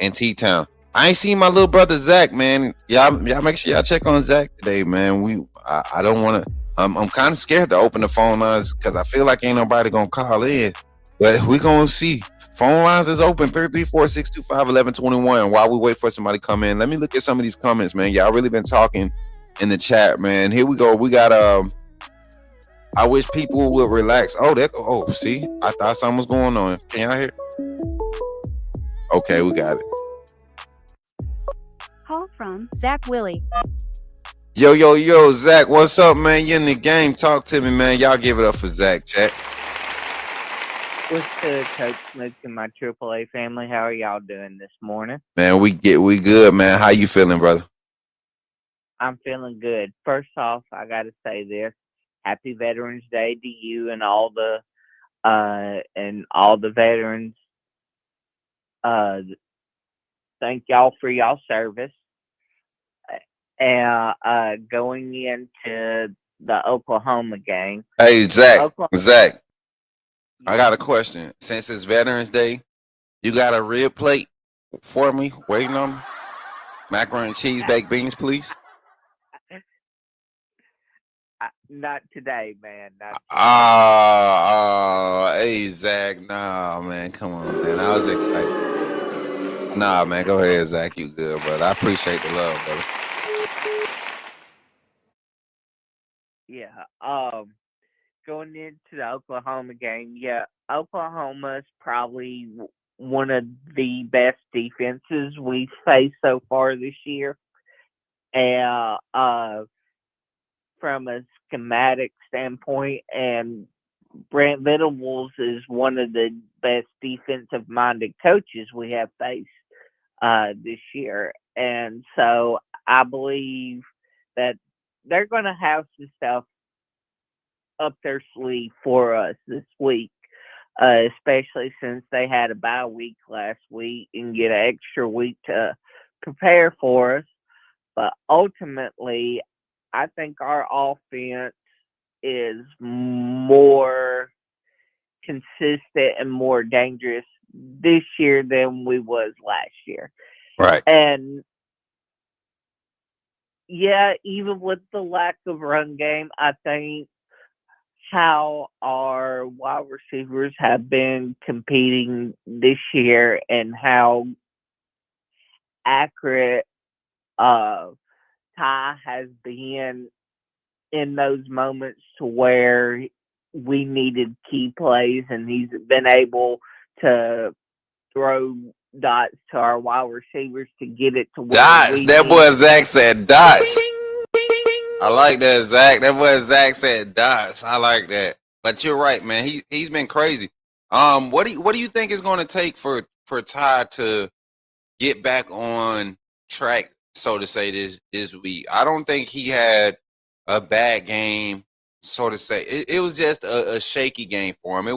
I ain't seen my little brother Zach, man. Y'all make sure y'all check on Zach today, man. I don't want to. I'm kind of scared to open the phone lines because I feel like ain't nobody gonna call in, but we gonna see. Phone lines is open 334-625-1121. While we wait for somebody to come in, let me look at some of these comments, man. Y'all really been talking in the chat, man. Here we go. We got I wish people would relax. See, I thought something was going on. Can y'all hear? Okay, we got it. Call from Zach Willie. Yo, Zach, what's up, man? You in the game? Talk to me, man. Y'all give it up for Zach, chat. What's good, Coach Smook and my AAA family? How are y'all doing this morning? Man, we good, man. How you feeling, brother? I'm feeling good. First off, I got to say this: Happy Veterans Day to you and all the veterans. Thank y'all for y'all service. And going into the Oklahoma game. Hey, Zach. I got a question. Since it's Veterans Day, you got a rib plate for me waiting on me? Macaroni and cheese, baked beans, please. Not today, man. Hey, Zach. Nah, man. Come on, man. I was excited. Nah, man. Go ahead, Zach. You good, brother. I appreciate the love, brother. Yeah. Going into the Oklahoma game, Oklahoma's probably one of the best defenses we've faced so far this year. And from a schematic standpoint, and Brent Venables is one of the best defensive-minded coaches we have faced this year. And so I believe that they're going to have some stuff up their sleeve for us this week, especially since they had a bye week last week and get an extra week to prepare for us. But ultimately, I think our offense is more consistent and more dangerous this year than we was last year. Right. And yeah, even with the lack of run game, I think how our wide receivers have been competing this year and how accurate Ty has been in those moments to where we needed key plays, and he's been able to throw dots to our wide receivers to get it to where dots. That boy Zach said dots. I like that, Zach. That boy Zach said dots. I like that. But you're right, man. He's been crazy. What do you think is going to take for Ty to get back on track, so to say, this week? I don't think he had a bad game, so to say. It was just a shaky game for him. It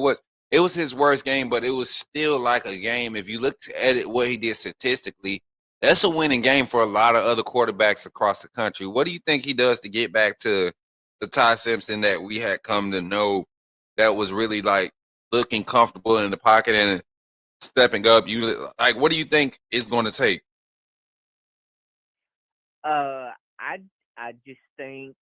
was his worst game, but it was still like a game. If you looked at it, what he did statistically, that's a winning game for a lot of other quarterbacks across the country. What do you think he does to get back to the Ty Simpson that we had come to know, that was really like looking comfortable in the pocket and stepping up? What do you think it's going to take? I just think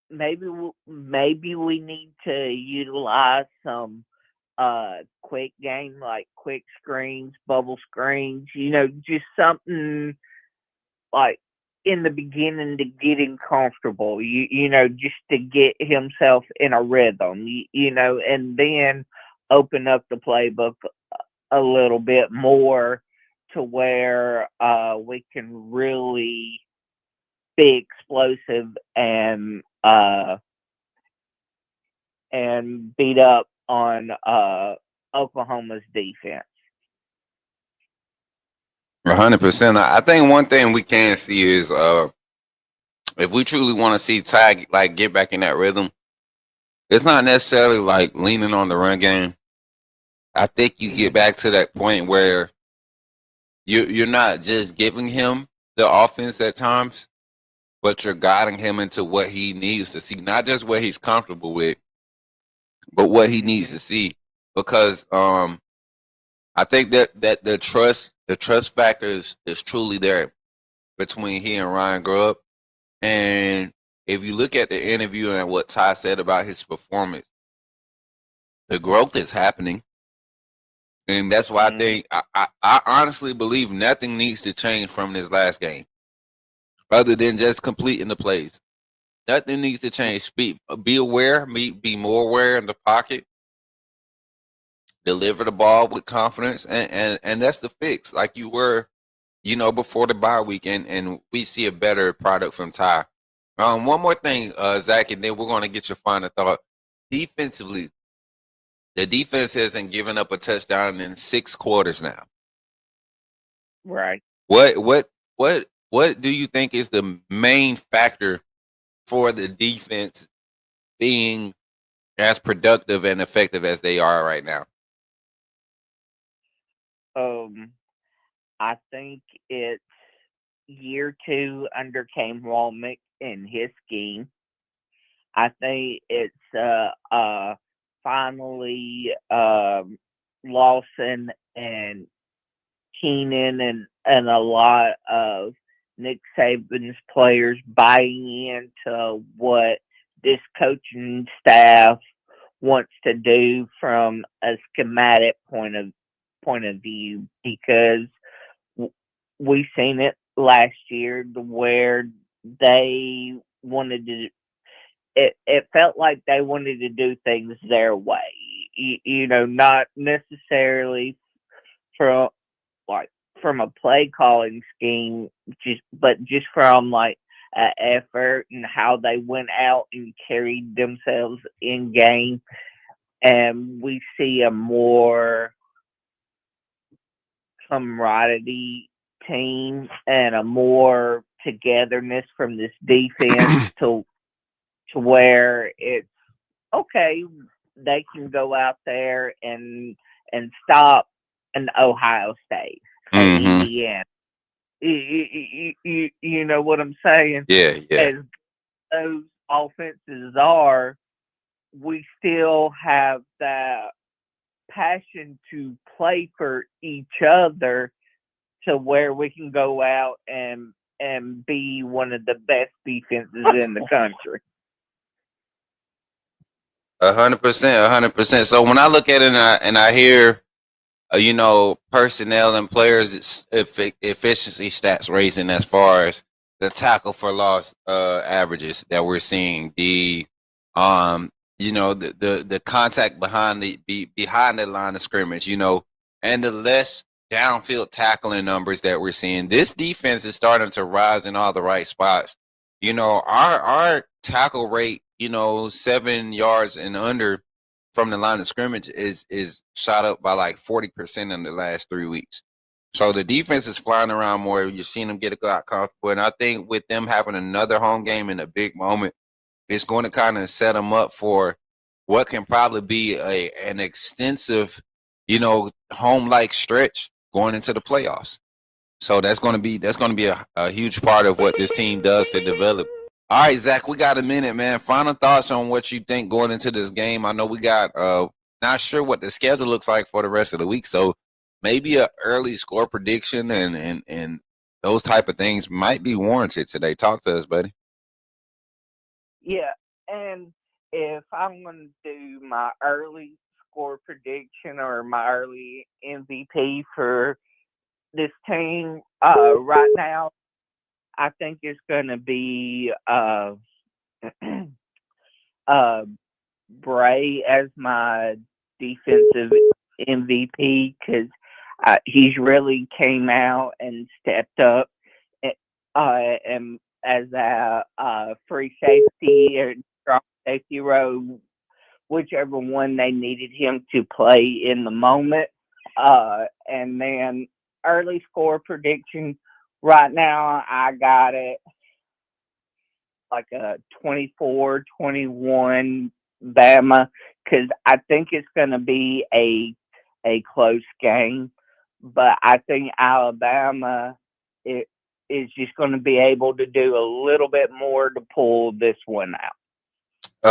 maybe we need to utilize some quick game, like quick screens, bubble screens, just something like in the beginning to get him comfortable, just to get himself in a rhythm, and then open up the playbook a little bit more to where we can really be explosive and beat up on Oklahoma's defense. 100%. I think one thing we can see is if we truly want to see Ty get back in that rhythm, it's not necessarily like leaning on the run game. I think you get back to that point where you're not just giving him the offense at times, but you're guiding him into what he needs to see, not just what he's comfortable with, but what he needs to see. Because I think that the trust factor is truly there between he and Ryan Grubb. And if you look at the interview and what Ty said about his performance, the growth is happening. And that's why I think I honestly believe nothing needs to change from this last game, other than just completing the plays. Nothing needs to change. Be aware, be more aware in the pocket, deliver the ball with confidence, and that's the fix. Like you were, before the bye week, and we see a better product from Ty. One more thing, Zach, and then we're going to get your final thought. Defensively, the defense hasn't given up a touchdown in 6 quarters now. Right. What do you think is the main factor for the defense being as productive and effective as they are right now? I think it's year 2 under Kane Walnick and his scheme. I think it's finally Lawson and Keenan and a lot of Nick Saban's players buying into what this coaching staff wants to do from a schematic point of view, because we've seen it last year where they wanted to. It felt like they wanted to do things their way, not necessarily from a play calling scheme, but just from effort and how they went out and carried themselves in game. And we see a more camaraderie team and a more togetherness from this defense to where it's okay. They can go out there and stop an Ohio State, Indiana. You know what I'm saying? Yeah. As those offenses are, we still have that passion to play for each other to where we can go out and be one of the best defenses in the country. 100%. So when I look at it and I hear, personnel and players efficiency stats raising as far as the tackle for loss averages that we're seeing, the the contact behind the line of scrimmage, and the less downfield tackling numbers that we're seeing. This defense is starting to rise in all the right spots. Our tackle rate, 7 yards and under from the line of scrimmage is shot up by like 40% in the last 3 weeks. So the defense is flying around more. You're seeing them get a lot comfortable. And I think with them having another home game in a big moment, it's going to kind of set them up for what can probably be an extensive, home-like stretch going into the playoffs. So that's going to be a huge part of what this team does to develop. All right, Zach, we got a minute, man. Final thoughts on what you think going into this game. I know we got not sure what the schedule looks like for the rest of the week, so maybe an early score prediction and those type of things might be warranted today. Talk to us, buddy. Yeah, and if I'm going to do my early score prediction or my early MVP for this team right now, I think it's going to be Bray as my defensive MVP, because he's really came out and stepped up and as a free safety or strong safety row, whichever one they needed him to play in the moment. And then early score prediction, right now I got it like a 24-21 Bama, because I think it's going to be a close game. But I think Alabama, is just going to be able to do a little bit more to pull this one out.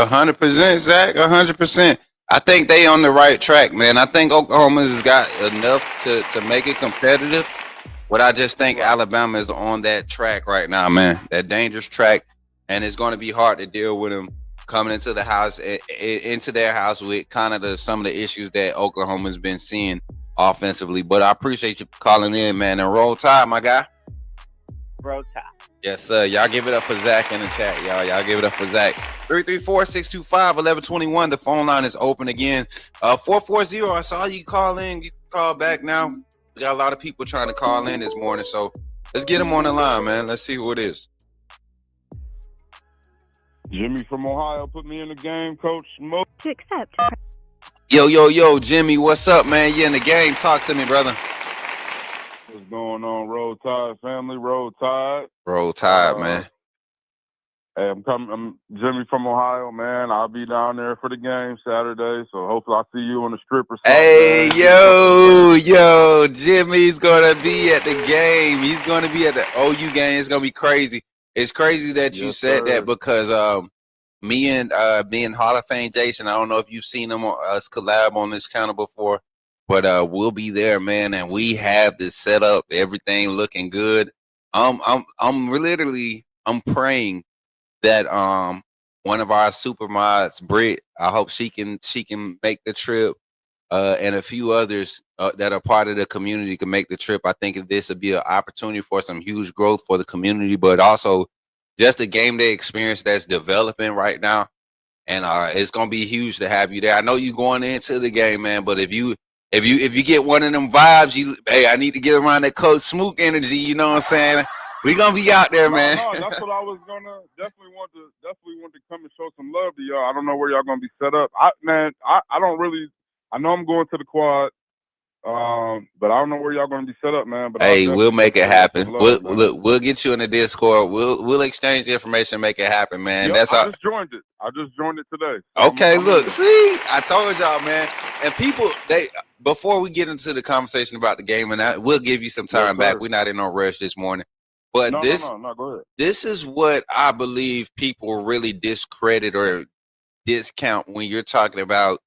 100%, Zach. 100%. I think they on the right track, man. I think Oklahoma's got enough to make it competitive. But I just think Alabama is on that track right now, man. That dangerous track, and it's going to be hard to deal with them coming into the house, into their house with kind of some of the issues that Oklahoma's been seeing offensively. But I appreciate you calling in, man. And roll tide, my guy. Roll tide. Yes, sir. Y'all give it up for Zach in the chat, y'all. Y'all give it up for Zach. 334-625-1121. The phone line is open again. 440. I saw you call in. You can call back now. We got a lot of people trying to call in this morning, so let's get them on the line, man. Let's see who it is. Jimmy from Ohio put me in the game, Coach Smook. To accept. Yo, Jimmy, what's up, man? You in the game? Talk to me, brother. What's going on, Roll Tide family? Roll Tide. Roll Tide, man. Hey, I'm Jimmy from Ohio, man. I'll be down there for the game Saturday, so hopefully I'll see you on the strip or something. Hey, yo, Jimmy's gonna be at the game. He's gonna be at the OU game. It's gonna be crazy. It's crazy that you said that because me and Hall of Fame Jason, I don't know if you've seen us collab on this channel before, but we'll be there, man, and we have this set up, everything looking good. I'm praying that one of our super mods, Britt, I hope she can make the trip, and a few others that are part of the community can make the trip. I think this would be an opportunity for some huge growth for the community, but also just the game day experience that's developing right now. And it's gonna be huge to have you there. I know you going into the game, man, but if you get one of them vibes, I need to get around that Coach Smook energy. You know what I'm saying? We gonna be out there, man. No, that's what I was gonna definitely want to come and show some love to y'all. I don't know where y'all gonna be set up. I don't really. I know I'm going to the quad, but I don't know where y'all gonna be set up, man. But hey, we'll make it happen. We'll get you in the Discord. We'll exchange the information, make it happen, man. Yep, I just joined it. Today. So okay, look, see, I told y'all, man. And people, before we get into the conversation about the game, and we'll give you some time back. We're not in no rush this morning. But no, go ahead. This is what I believe people really discredit or discount when you're talking about.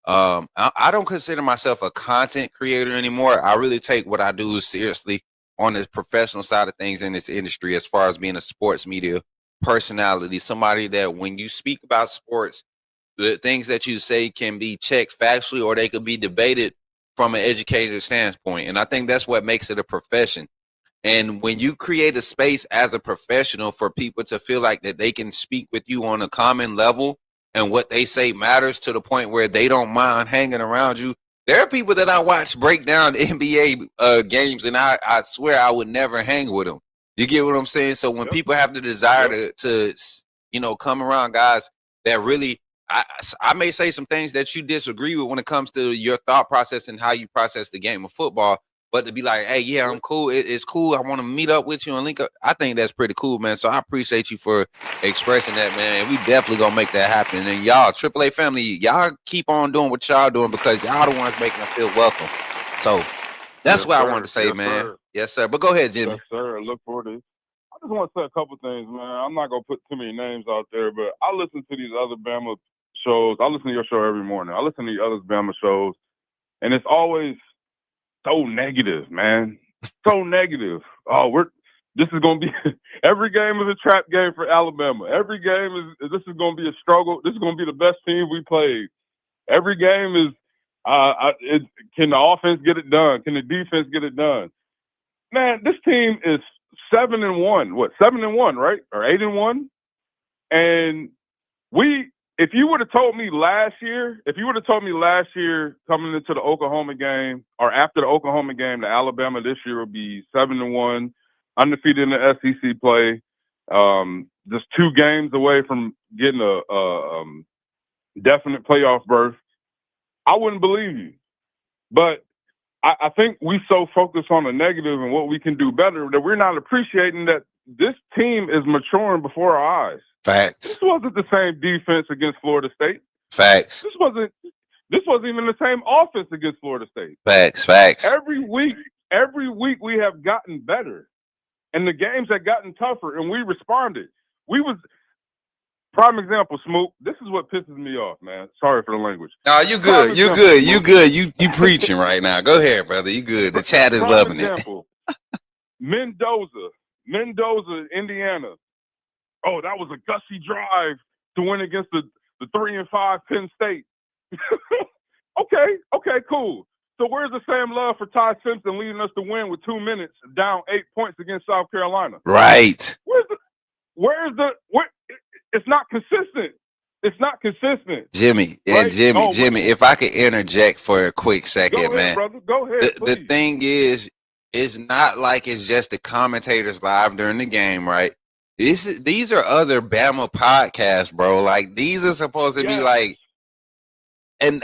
I don't consider myself a content creator anymore. I really take what I do seriously on the professional side of things in this industry, as far as being a sports media personality, somebody that when you speak about sports, the things that you say can be checked factually or they could be debated from an educated standpoint. And I think that's what makes it a profession. And when you create a space as a professional for people to feel like that they can speak with you on a common level and what they say matters to the point where they don't mind hanging around you. There are people that I watch break down NBA games, and I swear I would never hang with them. You get what I'm saying? So when people have the desire to come around guys that really, I may say some things that you disagree with when it comes to your thought process and how you process the game of football. But to be like, hey, yeah, I'm cool. It's cool. I want to meet up with you and link up. I think that's pretty cool, man. So I appreciate you for expressing that, man. We definitely going to make that happen. And y'all, AAA family, y'all keep on doing what y'all doing because y'all the ones making us feel welcome. So that's what I wanted to say, man. Sir. Yes, sir. But go ahead, Jimmy. Yes, sir. I look forward to it. I just want to say a couple things, man. I'm not going to put too many names out there, but I listen to these other Bama shows. I listen to your show every morning. I listen to the other Bama shows, and it's always so negative, man. So negative. This is gonna be every game is a trap game for Alabama. Every game this is gonna be a struggle. This is gonna be the best team we played. Every game is can the offense get it done? Can the defense get it done? Man, this team is 7-1. What, 7-1, right? Or 8-1? And if you would have told me last year coming into the Oklahoma game or after the Oklahoma game, that Alabama this year will be 7-1, undefeated in the SEC play, just 2 games away from getting a definite playoff berth, I wouldn't believe you. But I think we so focus on the negative and what we can do better that we're not appreciating that this team is maturing before our eyes. Facts. This wasn't the same defense against Florida State. Facts. This wasn't even the same offense against Florida State. Facts. Every week we have gotten better. and the games had gotten tougher, and we responded. We was prime example, Smook. This is what pisses me off, man. Sorry for the language. No, you Prime good. You example, good. You Smook. good. You preaching right now. Go ahead, brother. You good. The chat is Prime loving example, Mendoza, Indiana. Oh, that was a gushy drive to win against the 3-5 Penn State. Okay, cool. So where's the same love for Ty Simpson leading us to win with 2 minutes, down 8 points against South Carolina? it. Right. It's not consistent. It's not consistent. Jimmy, Right? Jimmy, if I could interject for a quick second, Go ahead, man. brother. Go ahead, The please. thing is, it's not like it's just the commentators live during the game, right? These are other Bama podcasts, bro. Like these are supposed to be like, and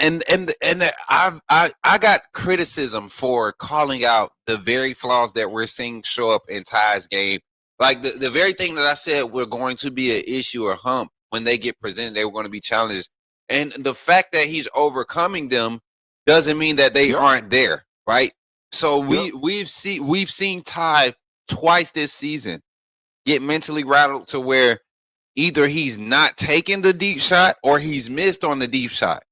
I got criticism for calling out the very flaws that we're seeing show up in Ty's game. Like the very thing that I said we're going to be an issue or hump when they get presented, they were going to be challenges. And the fact that he's overcoming them doesn't mean that they aren't there, right? So we've seen Ty twice this season get mentally rattled to where either he's not taking the deep shot or he's missed on the deep shot.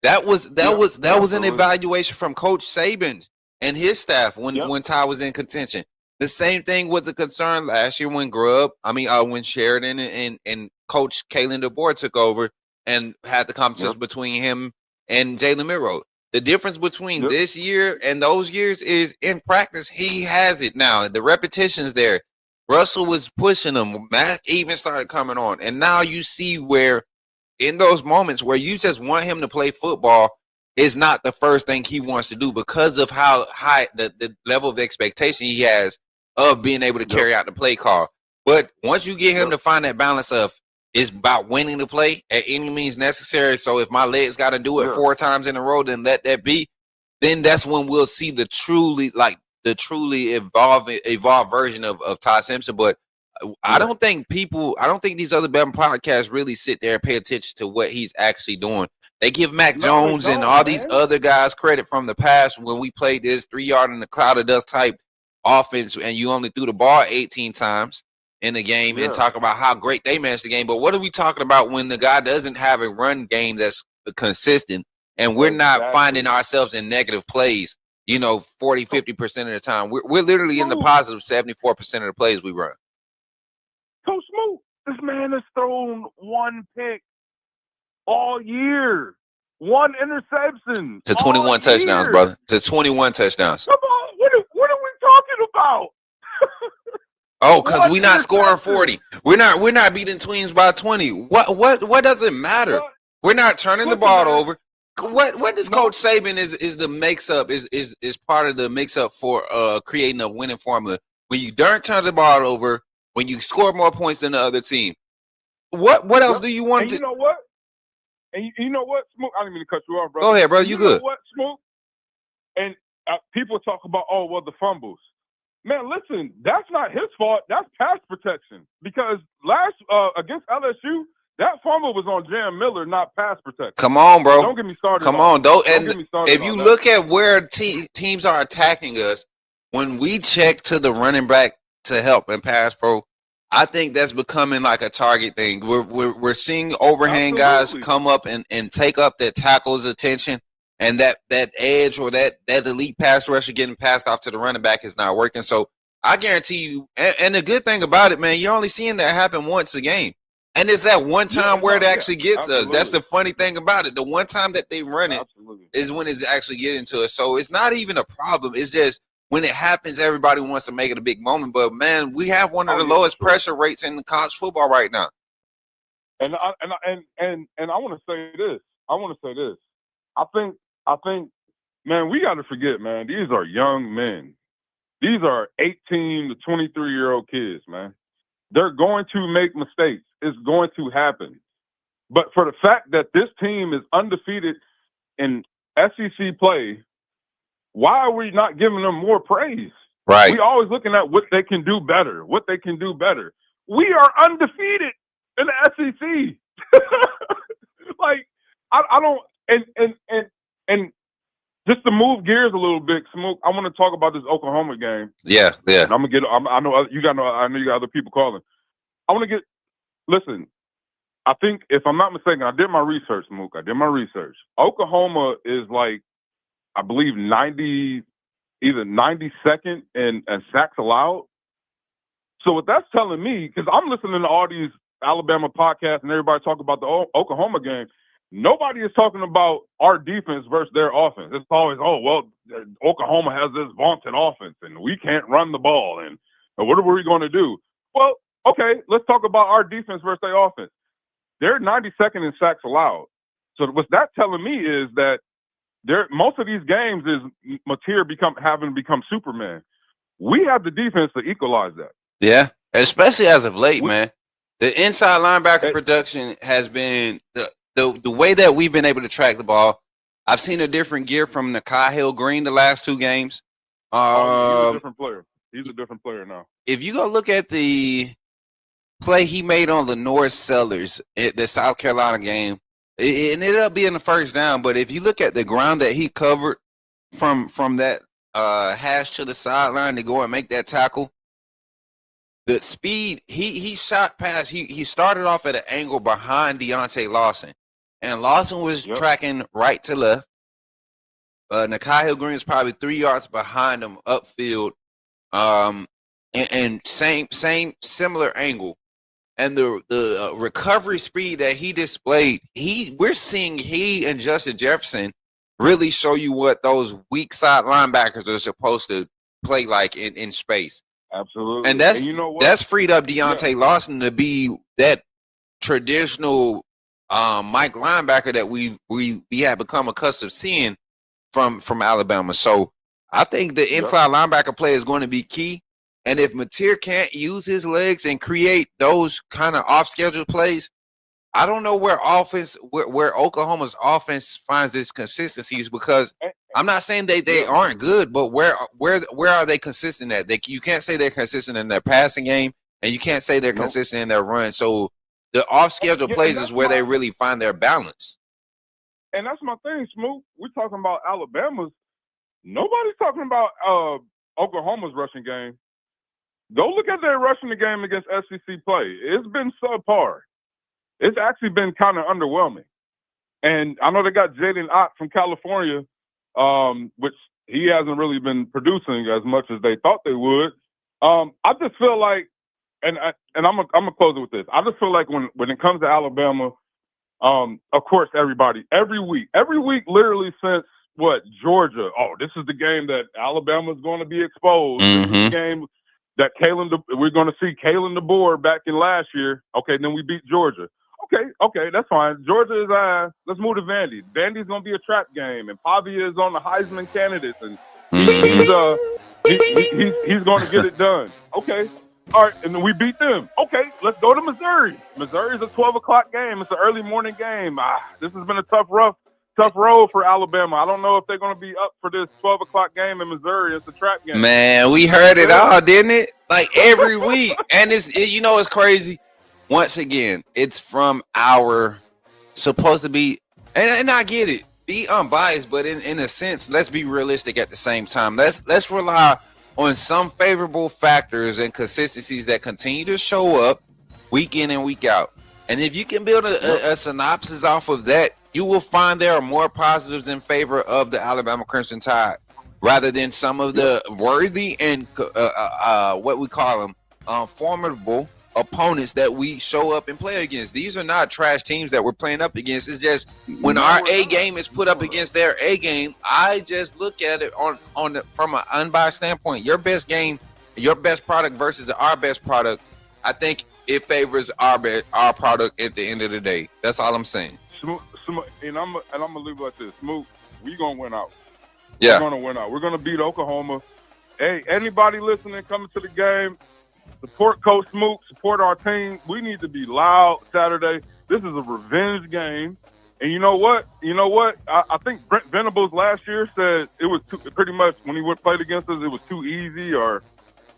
That was an evaluation from Coach Saban and his staff when Ty was in contention. The same thing was a concern last year when when Sheridan and Coach Kalen DeBoer took over and had the competition between him and Jalen Milroe. The difference between this year and those years is in practice, he has it now. The repetition's there. Russell was pushing him. Mac even started coming on. And now you see where in those moments where you just want him to play football is not the first thing he wants to do because of how high the level of expectation he has of being able to carry out the play call. But once you get him to find that balance of it's about winning the play at any means necessary. So if my legs got to do it 4 times in a row, then let that be. Then that's when we'll see the truly evolved version of Ty Simpson. But I don't think these other Bama podcasts really sit there and pay attention to what he's actually doing. They give Mac Jones and all these other guys credit from the past when we played this 3-yard in the cloud of dust type offense and you only threw the ball 18 times in the game and talk about how great they managed the game. But what are we talking about when the guy doesn't have a run game that's consistent and we're not finding ourselves in negative plays, 40, 50% of the time? We're literally in the positive 74% of the plays we run. Coach Smook, this man has thrown 1 pick all year. 1 interception. To 21 touchdowns, brother. To 21 touchdowns. Come on, what are we talking about? Oh, because we're not scoring 40. We're not beating Tweens by 20. What does it matter? We're not turning the ball over. What does Coach Saban is the mix-up is part of the mix-up for creating a winning formula? When you don't turn the ball over, when you score more points than the other team. What else do you want to? You know what? And you know what, Smook? I didn't mean to cut you off, brother. Go ahead, brother. You good? Know what, Smook? And people talk about, the fumbles. Man, listen, that's not his fault. That's pass protection. Because last against LSU, that fumble was on Jam Miller, not pass protection. Come on, bro. Don't get me started. Come on, though. And if you look at where teams are attacking us, when we check to the running back to help and pass pro, I think that's becoming like a target thing. We're seeing overhand guys come up and take up that tackle's attention. And that edge or that elite pass rusher getting passed off to the running back is not working. So I guarantee you, and the good thing about it, man, you're only seeing that happen once a game. And it's that one time where it actually gets us. That's the funny thing about it. The one time that they run it is when it's actually getting to us. So it's not even a problem. It's just when it happens, everybody wants to make it a big moment. But, man, we have one of the lowest pressure rates in the college football right now. And I want to say this. I think, man, we got to forget, man, these are young men. These are 18 to 23-year-old kids, man. They're going to make mistakes. It's going to happen. But for the fact that this team is undefeated in SEC play, why are we not giving them more praise? Right. We always looking at what they can do better, We are undefeated in the SEC. Like, I don't, and just to move gears a little bit, Smook, I want to talk about this Oklahoma game. Yeah. And I'm gonna get. I know you got. I know you got other people calling. I want to get. Listen, I think if I'm not mistaken, I did my research, Smook. I did my research. Oklahoma is like, I believe, either 92nd in sacks allowed. So what that's telling me, because I'm listening to all these Alabama podcasts and everybody talk about the Oklahoma game, nobody is talking about our defense versus their offense. It's always, Oklahoma has this vaunted offense and we can't run the ball and what are we going to do? Well, okay, let's talk about our defense versus their offense. They're 92nd in sacks allowed. So what that's telling me is that most of these games is Mateer having to become Superman. We have the defense to equalize that. Yeah, especially as of late, man. The inside linebacker production has been the way that we've been able to track the ball. I've seen a different gear from Nikhil Green the last 2 games. He's a different player. He's a different player now. If you go look at the play he made on Lenore Sellers at the South Carolina game, it ended up being the first down. But if you look at the ground that he covered from that hash to the sideline to go and make that tackle, the speed he shot past. He started off at an angle behind Deontay Lawson, and Lawson was tracking right to left. Nikhil Green is probably 3 yards behind him upfield, and similar angle. And the recovery speed that he displayed, we're seeing he and Justin Jefferson really show you what those weak side linebackers are supposed to play like in space. Absolutely. And that's freed up Deontay Lawson to be that traditional Mike linebacker that we have become accustomed to seeing from Alabama. So I think the inside linebacker play is going to be key. And if Mateer can't use his legs and create those kind of off-schedule plays, I don't know where Oklahoma's offense finds its consistencies, because I'm not saying they aren't good, but where are they consistent at? You can't say they're consistent in their passing game, and you can't say they're consistent in their run. So the off-schedule plays is where they really find their balance. And that's my thing, Smook. We're talking about Alabama's. Nobody's talking about Oklahoma's rushing game. Go look at their rushing the game against SEC play. It's been subpar. It's actually been kind of underwhelming. And I know they got Jaden Ott from California, which he hasn't really been producing as much as they thought they would. I just feel like, and I'm gonna close it with this. I just feel like when it comes to Alabama, of course, every week, literally since Georgia. Oh, this is the game that Alabama's going to be exposed. Mm-hmm. This is the game that we're going to see Kalen DeBoer back in last year. Okay, then we beat Georgia. Okay, that's fine. Georgia is let's move to Vandy. Vandy's going to be a trap game, and Pavia is on the Heisman candidates, and he's going to get it done. Okay, all right, and then we beat them. Okay, let's go to Missouri. Missouri's a 12 o'clock game. It's an early morning game. This has been a tough road for Alabama. I don't know if they're going to be up for this 12 o'clock game in Missouri. It's a trap game. Man, we heard it all, didn't it? Like every week. And it's crazy. Once again, it's from our supposed to be, and I get it, be unbiased, but in a sense, let's be realistic at the same time. Let's rely on some favorable factors and consistencies that continue to show up week in and week out. And if you can build a synopsis off of that, you will find there are more positives in favor of the Alabama Crimson Tide rather than some of the worthy and what we call them formidable opponents that we show up and play against. These are not trash teams that we're playing up against. It's just when our A game is put up against their A game, I just look at it from an unbiased standpoint. Your best game, your best product versus our best product, I think it favors our product at the end of the day. That's all I'm saying. And I'm gonna leave it like this. Smook, we gonna win out. Yeah, we're gonna win out. We're gonna beat Oklahoma. Hey, anybody listening, coming to the game, support Coach Smook, support our team. We need to be loud Saturday. This is a revenge game. And you know what? I think Brent Venables last year said it was pretty much when he played against us, it was too easy. Or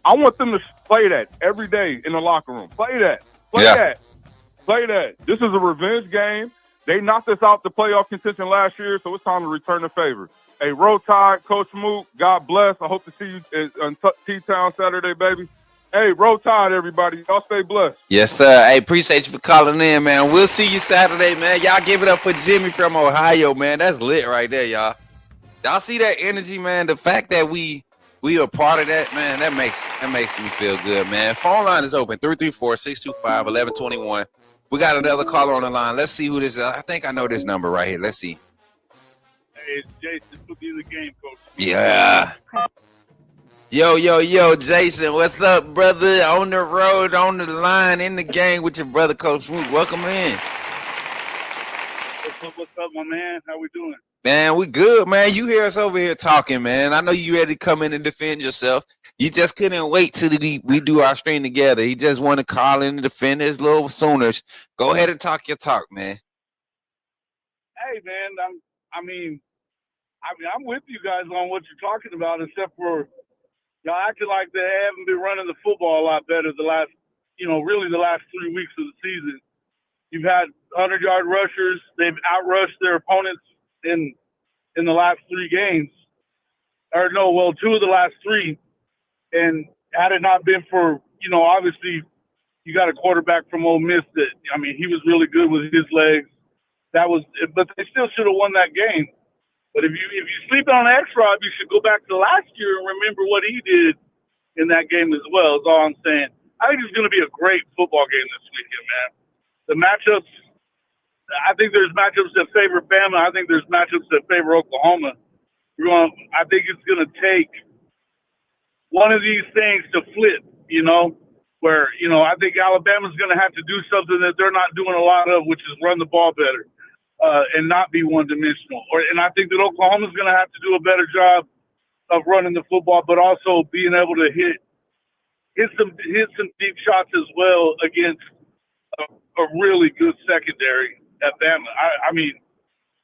I want them to play that every day in the locker room. Play that. Play that. This is a revenge game. They knocked us out the playoff contention last year, so it's time to return the favor. Hey, Roll Tide, Coach Smook, God bless. I hope to see you in T-Town Saturday, baby. Hey, Roll Tide, everybody. Y'all stay blessed. Yes, sir. Hey, appreciate you for calling in, man. We'll see you Saturday, man. Y'all give it up for Jimmy from Ohio, man. That's lit right there, y'all. Y'all see that energy, man? The fact that we are part of that, man, that makes me feel good, man. Phone line is open, 334-625-1121. We got another caller on the line. Let's see who this is. I think I know this number right here. Let's see. Hey, it's Jason. Put me in the game, Coach. Yeah. Yo, Jason, what's up, brother? On the road, on the line, in the game with your brother, Coach Smook. Welcome in. What's up, my man? How we doing? Man, we good, man. You hear us over here talking, man. I know you ready to come in and defend yourself. You just couldn't wait till we do our stream together. He just want to call in and defend his little Sooners. Go ahead and talk your talk, man. Hey, man, I'm with you guys on what you're talking about, except for y'all acting like they haven't been running the football a lot better the last 3 weeks of the season. You've had 100-yard rushers. They've outrushed their opponents in the last 3 games. Or no, well, 2 of the last 3. And had it not been for, obviously you got a quarterback from Ole Miss that, he was really good with his legs. But they still should have won that game. But if you sleep on X-Rod, you should go back to last year and remember what he did in that game as well, is all I'm saying. I think it's going to be a great football game this weekend, man. The matchups, I think there's matchups that favor Bama. I think there's matchups that favor Oklahoma. I think it's going to take one of these things to flip, where, I think Alabama's going to have to do something that they're not doing a lot of, which is run the ball better. And not be one-dimensional. And I think that Oklahoma's going to have to do a better job of running the football, but also being able to hit some deep shots as well against a really good secondary at Bama.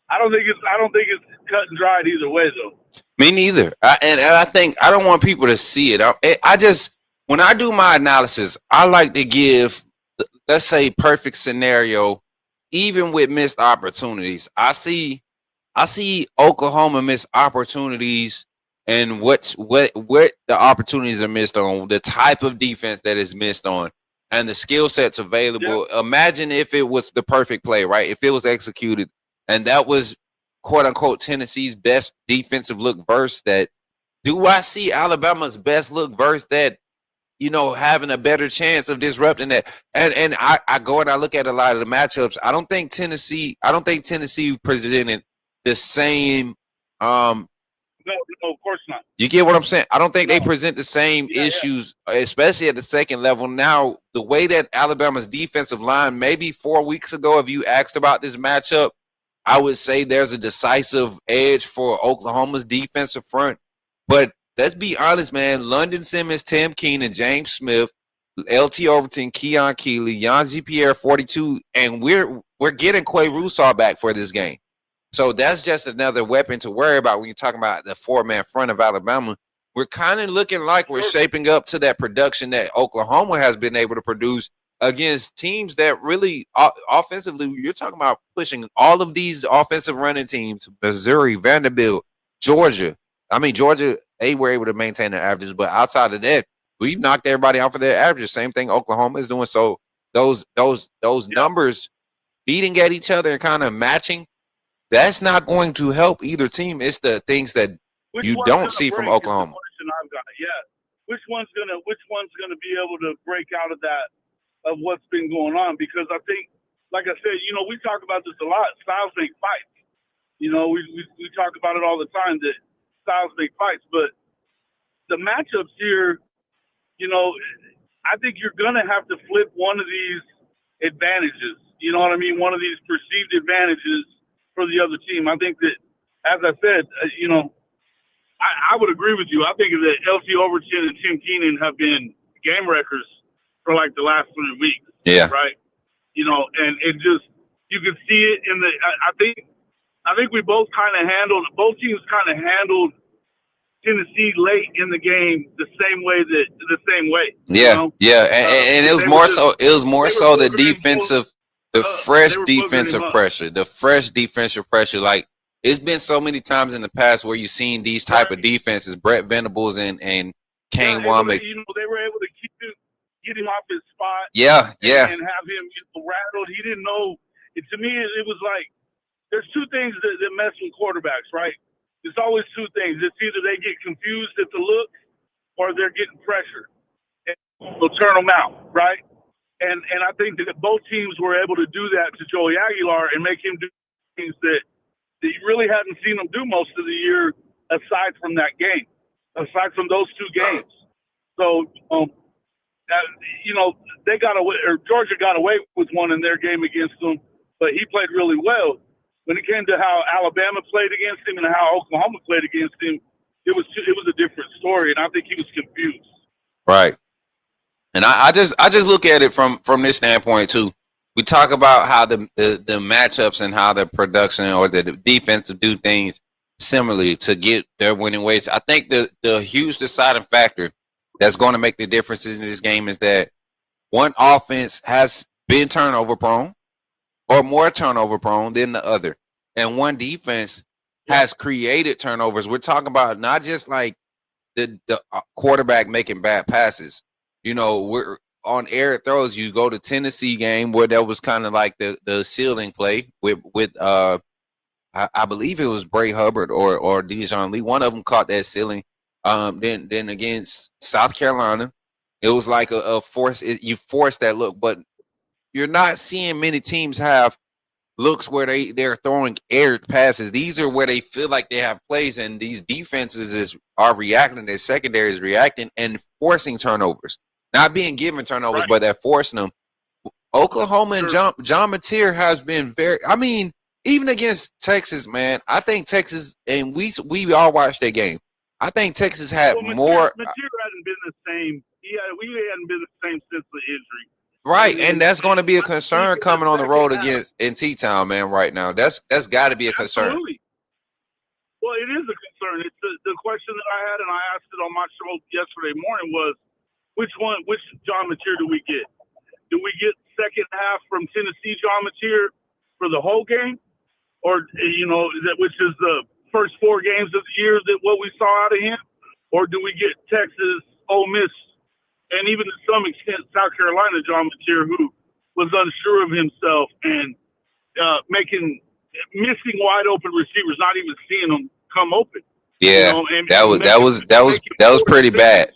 I don't think it's cut and dried either way, though. Me neither. And I think I don't want people to see it. I just, when I do my analysis, I like to give, let's say, perfect scenario. Even with missed opportunities, I see Oklahoma miss opportunities, and what the opportunities are missed on, the type of defense that is missed on, and the skill sets available. Yeah. Imagine if it was the perfect play, right? If it was executed, and that was quote unquote Tennessee's best defensive look versus that. Do I see Alabama's best look versus that? Having a better chance of disrupting that. And I go and I look at a lot of the matchups. I don't think Tennessee presented the same. No, of course not. You get what I'm saying? I don't think they present the same issues, especially at the second level. Now, the way that Alabama's defensive line, maybe 4 weeks ago, if you asked about this matchup, I would say there's a decisive edge for Oklahoma's defensive front. But let's be honest, man. London Simmons, Tim Keenan, James Smith, LT Overton, Keon Keeley, Yanzi Pierre, 42, and we're getting Quay Russaw back for this game. So that's just another weapon to worry about when you're talking about the 4-man front of Alabama. We're kind of looking like we're shaping up to that production that Oklahoma has been able to produce against teams that really offensively, you're talking about pushing all of these offensive running teams, Missouri, Vanderbilt, Georgia. Georgia, they were able to maintain their averages, but outside of that, we've knocked everybody off of their averages. Same thing Oklahoma is doing. So those numbers beating at each other and kind of matching, that's not going to help either team. It's the things that you don't see from Oklahoma. I've got. Yeah. Which one's gonna be able to break out of that, of what's been going on? Because I think, like I said, we talk about this a lot. Styles make fights. We talk about it all the time that styles make fights, but the matchups here, I think you're gonna have to flip one of these advantages. You know what I mean? One of these perceived advantages for the other team. I think that, as I said, I would agree with you. I think that LT Overton and Tim Keenan have been game wreckers for like the last 3 weeks. Yeah. Right. And it just, you can see it in the. I think we both teams kind of handled Tennessee late in the game the same way. Yeah, yeah, and it was more so. It was more so the defensive, the fresh defensive pressure, the fresh defensive pressure. Like it's been so many times in the past where you've seen these type of defenses, Brett Venables and Kane Womack. They were able to get him off his spot. Yeah, yeah. And have him rattled. He didn't know. To me, it was like there's two things that mess with quarterbacks, right? It's always two things. It's either they get confused at the look or they're getting pressure. And they'll turn them out, right? And I think that both teams were able to do that to Joey Aguilar and make him do things that you really hadn't seen him do most of the year aside from that game, aside from those two games. So, they got away, or Georgia got away with one in their game against them, but he played really well. When it came to how Alabama played against him and how Oklahoma played against him, it was a different story, and I think he was confused. Right. And I just look at it from this standpoint too. We talk about how the matchups and how the production or the defense do things similarly to get their winning ways. I think the huge deciding factor that's going to make the differences in this game is that one offense has been turnover prone or more turnover prone than the other. And one defense has created turnovers. We're talking about not just like the quarterback making bad passes. We're on air throws. You go to Tennessee game where that was kind of like the ceiling play with I believe it was Bray Hubbard or Dijon Lee. One of them caught that ceiling. Then against South Carolina, it was like a force. You force that look, but you're not seeing many teams have looks where they're throwing aired passes. These are where they feel like they have plays, and these defenses are reacting. Their secondary is reacting and forcing turnovers, not being given turnovers, but they're forcing them. Oklahoma and John Mateer has been very. I mean, even against Texas, man. I think Texas, and we all watched that game. I think Texas had more. Mateer hadn't been the same. We hadn't been the same since the injury. Right, and that's going to be a concern coming on the road against in T-Town, man. Right now, that's got to be a concern. Absolutely. Well, it is a concern. It's the question that I had, and I asked it on my show yesterday morning was, which John Mateer do we get? Do we get second half from Tennessee John Mateer for the whole game, or which is the first 4 games of the year that what we saw out of him, or do we get Texas, Ole Miss, and even to some extent South Carolina John Mateer, who was unsure of himself and missing wide open receivers, not even seeing them come open. Yeah, that was pretty bad.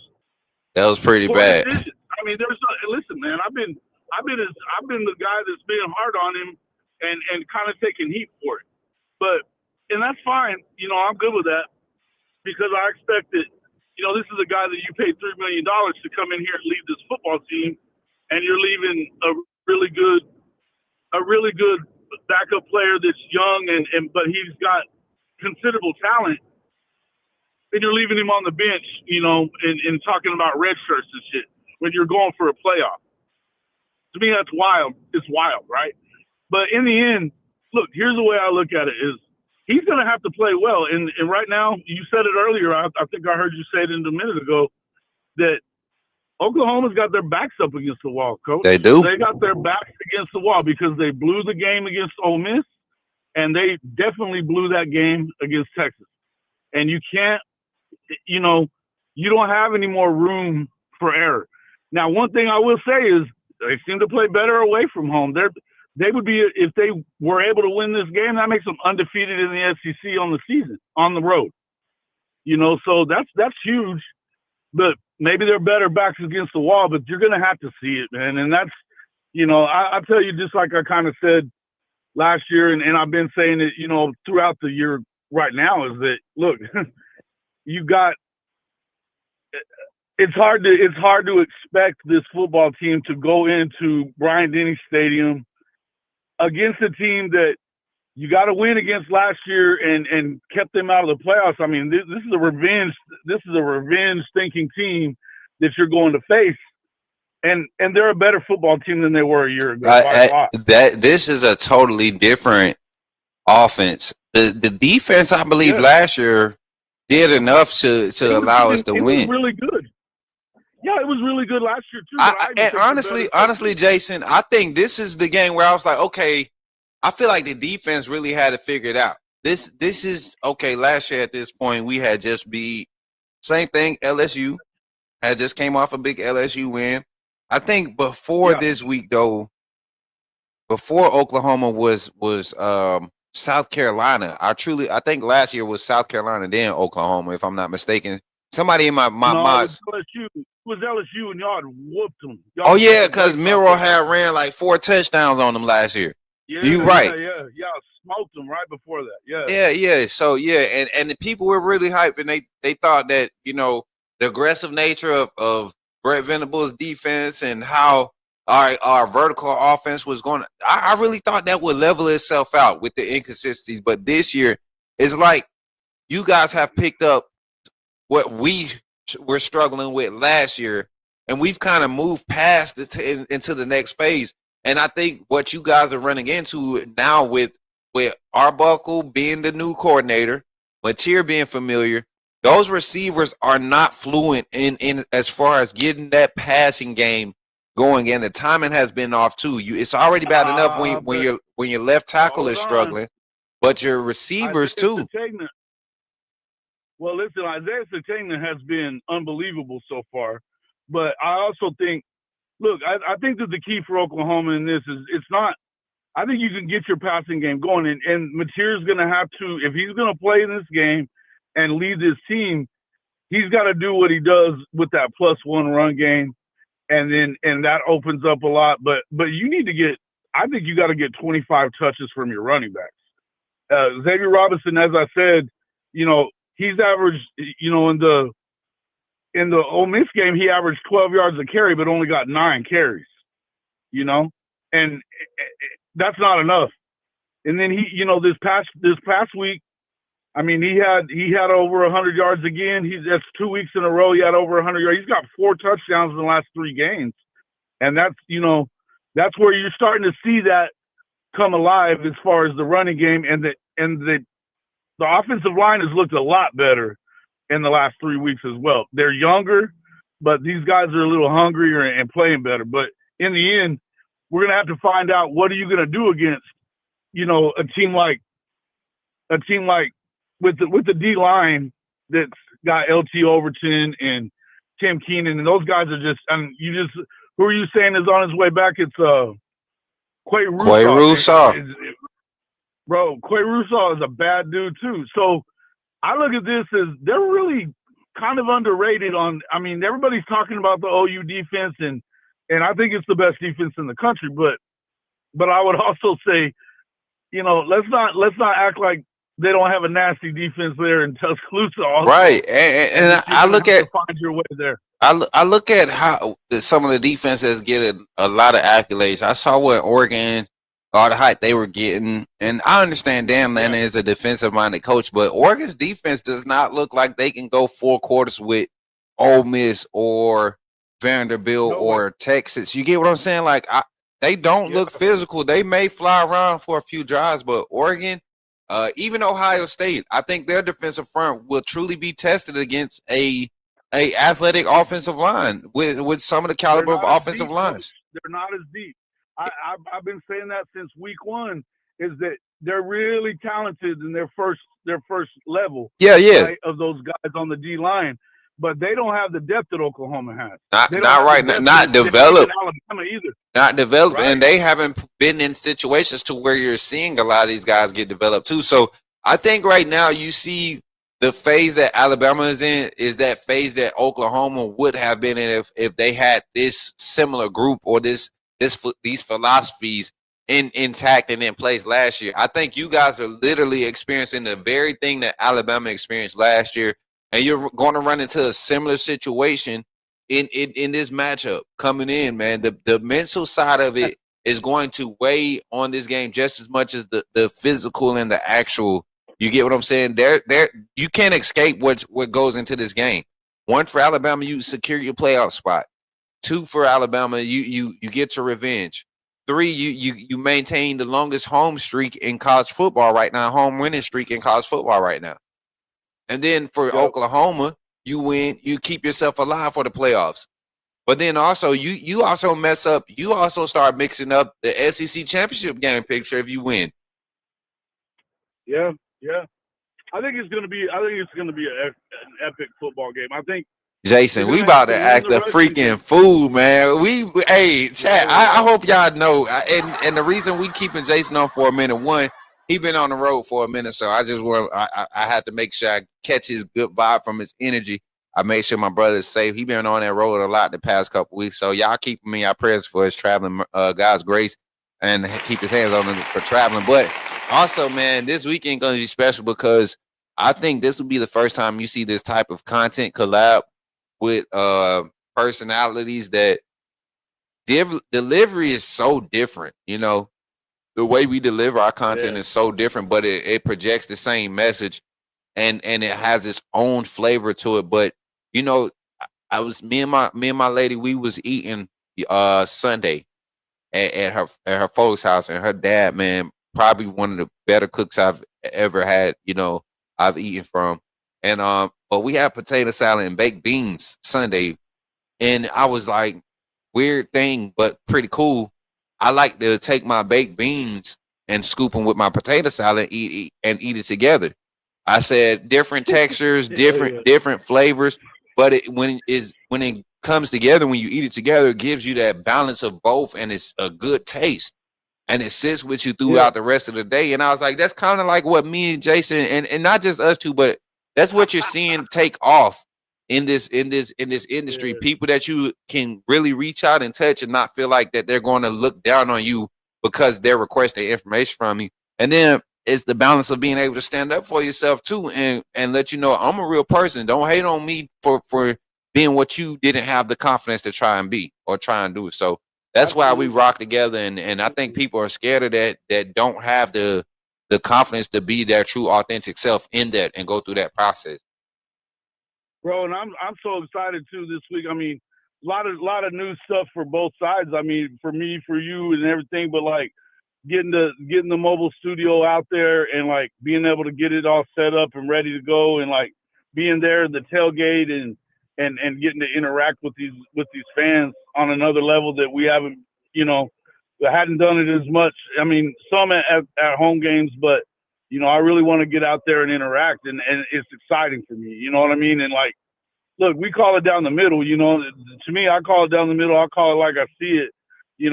That was pretty bad. I mean, listen, man. I've been the guy that's being hard on him and kind of taking heat for it, and that's fine. I'm good with that because I expect that. This is a guy that you paid $3 million to come in here and lead this football team, and you're leaving a really good backup player that's young but he's got considerable talent, and you're leaving him on the bench, and talking about red shirts and shit when you're going for a playoff. To me, that's wild. It's wild, right? But in the end, look, here's the way I look at it is, he's going to have to play well. And right now, you said it earlier, I think I heard you say it a minute ago, that Oklahoma's got their backs up against the wall, Coach. They do. They got their backs against the wall because they blew the game against Ole Miss, and they definitely blew that game against Texas. And you can't, you don't have any more room for error. Now, one thing I will say is they seem to play better away from home. They would be, if they were able to win this game, that makes them undefeated in the SEC on the season, on the road. So that's huge. But maybe they're better backs against the wall, but you're going to have to see it, man. And that's, I tell you, just like I kind of said last year, and I've been saying it, throughout the year right now, is that, look, it's hard to expect this football team to go into Bryant-Denny Stadium against a team that you got to win against last year and kept them out of the playoffs. I mean, this is a revenge thinking team that you're going to face, and they're a better football team than they were a year ago. This is a totally different offense. The defense, I believe, last year did enough to allow us to win. It was really good. Yeah, it was really good last year too. And honestly, Jason, I think this is the game where I was like, okay, I feel like the defense really had to figure it out. this is okay. Last year at this point, we had just beat same thing. LSU had just came off a big LSU win. I think before this week though, before Oklahoma was South Carolina. I think last year was South Carolina, then Oklahoma, if I'm not mistaken. Somebody in my No, it was LSU, and y'all had whooped them. Oh yeah, because Miro had ran like 4 touchdowns on them last year. You right. Yeah, smoked them right before that. Yeah. So and the people were really hyped, and they thought that, you know, the aggressive nature of Brett Venables' defense and how our vertical offense was going. I really thought that would level itself out with the inconsistencies, but this year it's like you guys have picked up what we were struggling with last year, and we've kind of moved past it into the next phase. And I think what you guys are running into now with Arbuckle being the new coordinator, Mateer being familiar, those receivers are not fluent in as far as getting that passing game going, and the timing has been off too. It's already bad enough when your left tackle is struggling, but your receivers too. Well, listen, Isaiah Sategna has been unbelievable so far, but I also think, look, I think that the key for Oklahoma in this is it's not. I think you can get your passing game going, and Mateer's going to have to, if he's going to play in this game and lead this team, he's got to do what he does with that +1 run game. And that opens up a lot, but you need to get. I think you got to get 25 touches from your running backs. Xavier Robinson, as I said, you know, he's averaged, you know, in the Ole Miss game, he averaged 12 yards a carry, but only got 9 carries. You know, and that's not enough. And then he, you know, this past week, I mean, he had over 100 yards again. That's 2 weeks in a row. He had over 100 yards. He's got 4 touchdowns in the last 3 games, and that's, you know, that's where you're starting to see that come alive as far as the running game, and the offensive line has looked a lot better in the last 3 weeks as well. They're younger, but these guys are a little hungrier and playing better. But in the end, we're gonna have to find out what are you gonna do against, you know, a team like with the D line that's got LT Overton and Tim Keenan, and those guys are just, who are you saying is on his way back? It's Quay Russaw. Bro, Quay Russaw is a bad dude too. So I look at this as they're really kind of underrated I mean, everybody's talking about the OU defense, and I think it's the best defense in the country, but I would also say, you know, let's not act like they don't have a nasty defense there in Tuscaloosa also. Right. And I look at find your way there. I look at how some of the defenses get a lot of accolades. I saw what Oregon, all the hype they were getting, and I understand Dan Lannon is a defensive-minded coach, but Oregon's defense does not look like they can go 4 quarters with Ole Miss or Vanderbilt or Texas. You get what I'm saying? Like, they don't look physical. They may fly around for a few drives, but Oregon, even Ohio State, I think their defensive front will truly be tested against a athletic offensive line with some of the caliber of offensive lines. They're not as deep. I've been saying that since week 1, is that they're really talented in their first level. Right, of those guys on the D line, but they don't have the depth that Oklahoma has. Not developed. Alabama either. Not developed, right. And they haven't been in situations to where you're seeing a lot of these guys get developed too. So I think right now you see the phase that Alabama is in is that phase that Oklahoma would have been in if they had this similar group or these philosophies intact and in place last year. I think you guys are literally experiencing the very thing that Alabama experienced last year, and you're going to run into a similar situation in this matchup coming in, man. The mental side of it is going to weigh on this game just as much as the physical and the actual. You get what I'm saying? There, you can't escape what goes into this game. 1, for Alabama, you secure your playoff spot. 2, for Alabama, you get your revenge. 3, you maintain the longest home streak in college football right now, home winning streak in college football right now. And then for Oklahoma, you win, you keep yourself alive for the playoffs. But then also you also mess up, you also start mixing up the SEC championship game picture if you win. Yeah, Yeah. I think it's gonna be an epic football game. I think you're Jason, we gonna have about to to win act the a rushing freaking game. fool, man. Hey, chat. Yeah. I hope y'all know. And the reason we keeping Jason on for a minute, one, he been on the road for a minute, so I just want I had to make sure I catch his good vibe from his energy. I made sure my brother is safe. He been on that road a lot the past couple weeks, so y'all keeping me our prayers for his traveling, God's grace, and keep his hands on him for traveling. But also, man, this weekend gonna be special because I think this will be the first time you see this type of content collab with personalities that delivery is so different. You know, the way we deliver our content is so different, but it projects the same message and it has its own flavor to it. But you know, I was me and my lady, we was eating Sunday at her folks' house, and her dad, man, probably one of the better cooks I've ever had. You know, I've eaten from, and but we had potato salad and baked beans Sunday, and I was like, weird thing, but pretty cool. I like to take my baked beans and scoop them with my potato salad, eat it together. I said different textures, different flavors, but when it comes together, when you eat it together, it gives you that balance of both, and it's a good taste, and it sits with you throughout the rest of the day. And I was like, that's kind of like what me and Jason, and not just us two, but that's what you're seeing take off in this industry. People that you can really reach out and touch and not feel like that they're going to look down on you because they're requesting information from you. And then it's the balance of being able to stand up for yourself too, and let you know I'm a real person. Don't hate on me for being what you didn't have the confidence to try and be or try and do. So that's why we rock together, and I think people are scared of that don't have the confidence to be their true authentic self in that and go through that process. Bro, and I'm so excited too this week. I mean, a lot of new stuff for both sides. I mean, for me, for you, and everything. But like getting the mobile studio out there and like being able to get it all set up and ready to go, and like being there at the tailgate and getting to interact with these fans on another level that we haven't, hadn't done it as much. I mean, some at home games, but I really want to get out there and interact, and it's exciting for me. You know what I mean? And like, look, we call it down the middle. To me, I call it down the middle. I call it like I see it.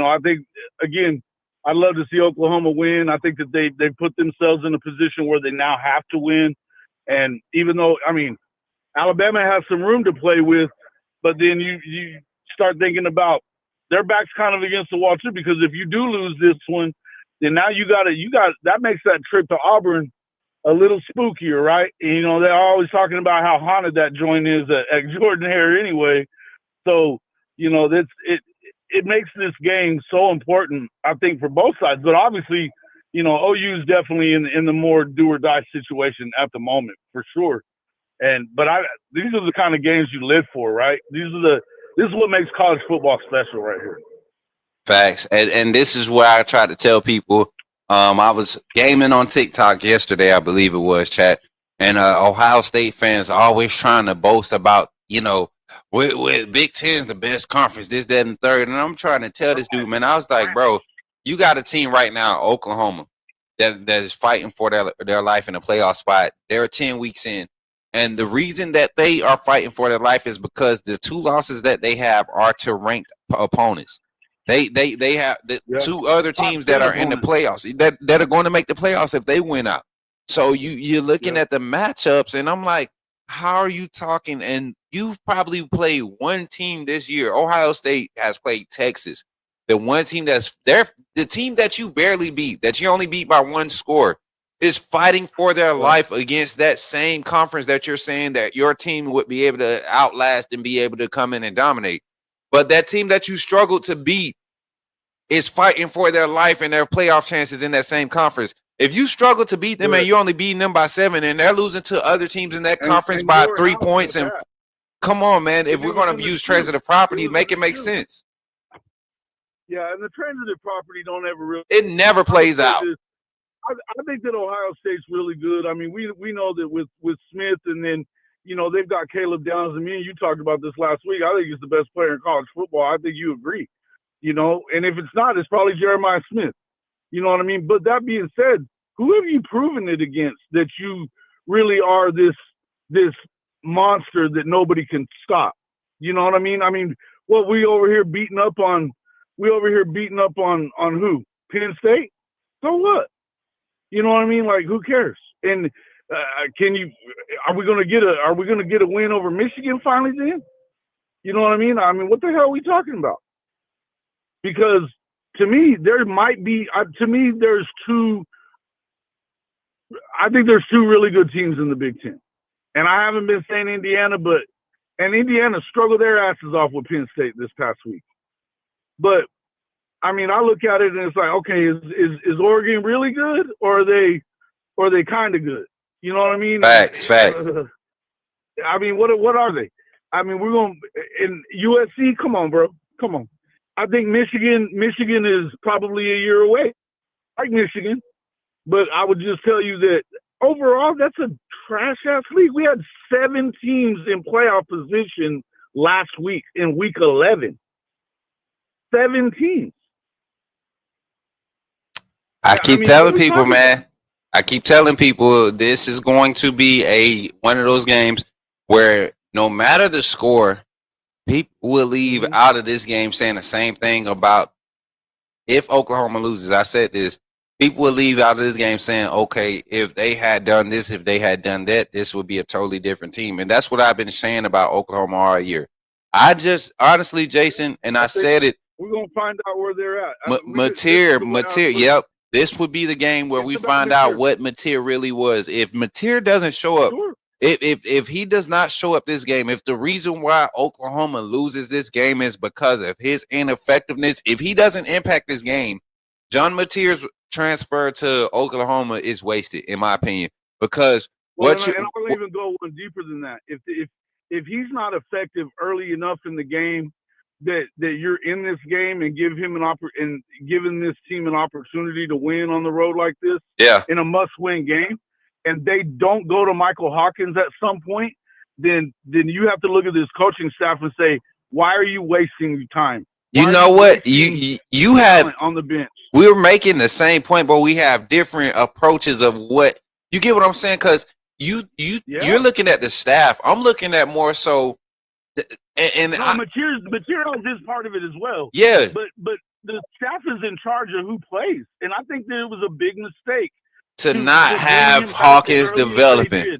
I think, again, I'd love to see Oklahoma win. I think that they put themselves in a position where they now have to win. And even though, I mean, Alabama has some room to play with, but then you start thinking about their back's kind of against the wall too, because if you do lose this one, then now you got that makes that trip to Auburn a little spookier, right? And, they're always talking about how haunted that joint is at Jordan-Hare anyway. So, it makes this game so important, I think, for both sides. But obviously, OU is definitely in the more do or die situation at the moment, for sure. But these are the kind of games you live for, right? This is what makes college football special right here. Facts. And this is where I try to tell people. I was gaming on TikTok yesterday, I believe it was, chat. And Ohio State fans are always trying to boast about, with Big Ten's the best conference, this, that, and third. And I'm trying to tell this dude, man, I was like, bro, you got a team right now, Oklahoma, that is fighting for their life in a playoff spot. They're 10 weeks in. And the reason that they are fighting for their life is because the two losses that they have are to ranked opponents. They have the two other teams that are in the playoffs that are going to make the playoffs if they win out. So you're looking at the matchups, and I'm like, how are you talking? And you've probably played one team this year. Ohio State has played Texas. The one team the team that you barely beat, that you only beat by one score, is fighting for their life against that same conference that you're saying that your team would be able to outlast and be able to come in and dominate. But that team that you struggled to beat is fighting for their life and their playoff chances in that same conference. If you struggle to beat them and you're only beating them by 7 and they're losing to other teams in that conference by 3 points, and come on, man, if we're going to use transitive property, make it make sense. Yeah, and the transitive property don't ever really. It never plays out. I think that Ohio State's really good. I mean, we know that with Smith, and then they've got Caleb Downs, and me and you talked about this last week. I think he's the best player in college football. I think you agree. And if it's not, it's probably Jeremiah Smith. You know what I mean? But that being said, Who have you proven it against that you really are this monster that nobody can stop? You know what I mean? I mean, what we over here beating up on who? Penn State? So what? You know what I mean? Like, who cares? And are we gonna get a win over Michigan finally then? You know what I mean? I mean, what the hell are we talking about? Because to me, there's two. I think there's two really good teams in the Big Ten, and I haven't been saying Indiana, and Indiana struggled their asses off with Penn State this past week. But I mean, I look at it and it's like, okay, is Oregon really good, or are they kind of good? You know what I mean? Facts. I mean, what are they? I mean, we're going in USC. Come on, bro. Come on. I think Michigan is probably a year away. I like Michigan, but I would just tell you that overall, that's a trash ass league. We had 7 teams in playoff position last week in week 11. 7 teams. I keep telling people, man. I keep telling people this is going to be one of those games where no matter the score, people will leave out of this game saying the same thing about if Oklahoma loses. I said this. People will leave out of this game saying, okay, if they had done this, if they had done that, this would be a totally different team. And that's what I've been saying about Oklahoma all year. I just, honestly, Jason, and I said it. We're going to find out where they're at. Mateer, yep. This would be the game where we find out what Mateer really was. If Mateer doesn't show up, if he does not show up this game, if the reason why Oklahoma loses this game is because of his ineffectiveness, if he doesn't impact this game, John Mateer's transfer to Oklahoma is wasted, in my opinion. Because and I'll even go one deeper than that. If he's not effective early enough in the game that you're in this game and giving this team an opportunity to win on the road like this, in a must-win game, and they don't go to Michael Hawkins at some point, then you have to look at this coaching staff and say, why are you wasting your time? You know what? You have on the bench. We're making the same point, but we have different approaches of what you get what I'm saying? Because you're looking at the staff. I'm looking at more so. Material is part of it as well. Yeah, but the staff is in charge of who plays, and I think that it was a big mistake to not have Hawkins developing.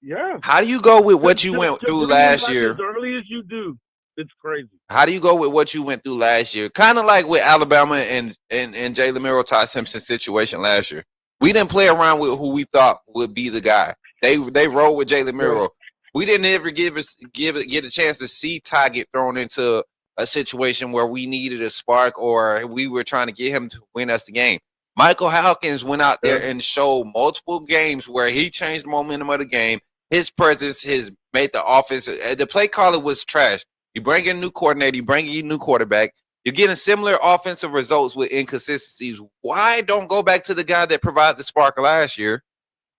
Yeah. How do you go with what you went through last year? As early as you do, it's crazy. How do you go with what you went through last year? Kind of like with Alabama and Jalen Miro, Ty Simpson situation last year. We didn't play around with who we thought would be the guy. They rolled with Jalen Miro. We didn't ever get a chance to see Ty get thrown into a situation where we needed a spark or we were trying to get him to win us the game. Michael Hawkins went out there and showed multiple games where he changed the momentum of the game. His presence made the offense. The play caller was trash. You bring in a new coordinator, you bring in a new quarterback. You're getting similar offensive results with inconsistencies. Why don't go back to the guy that provided the spark last year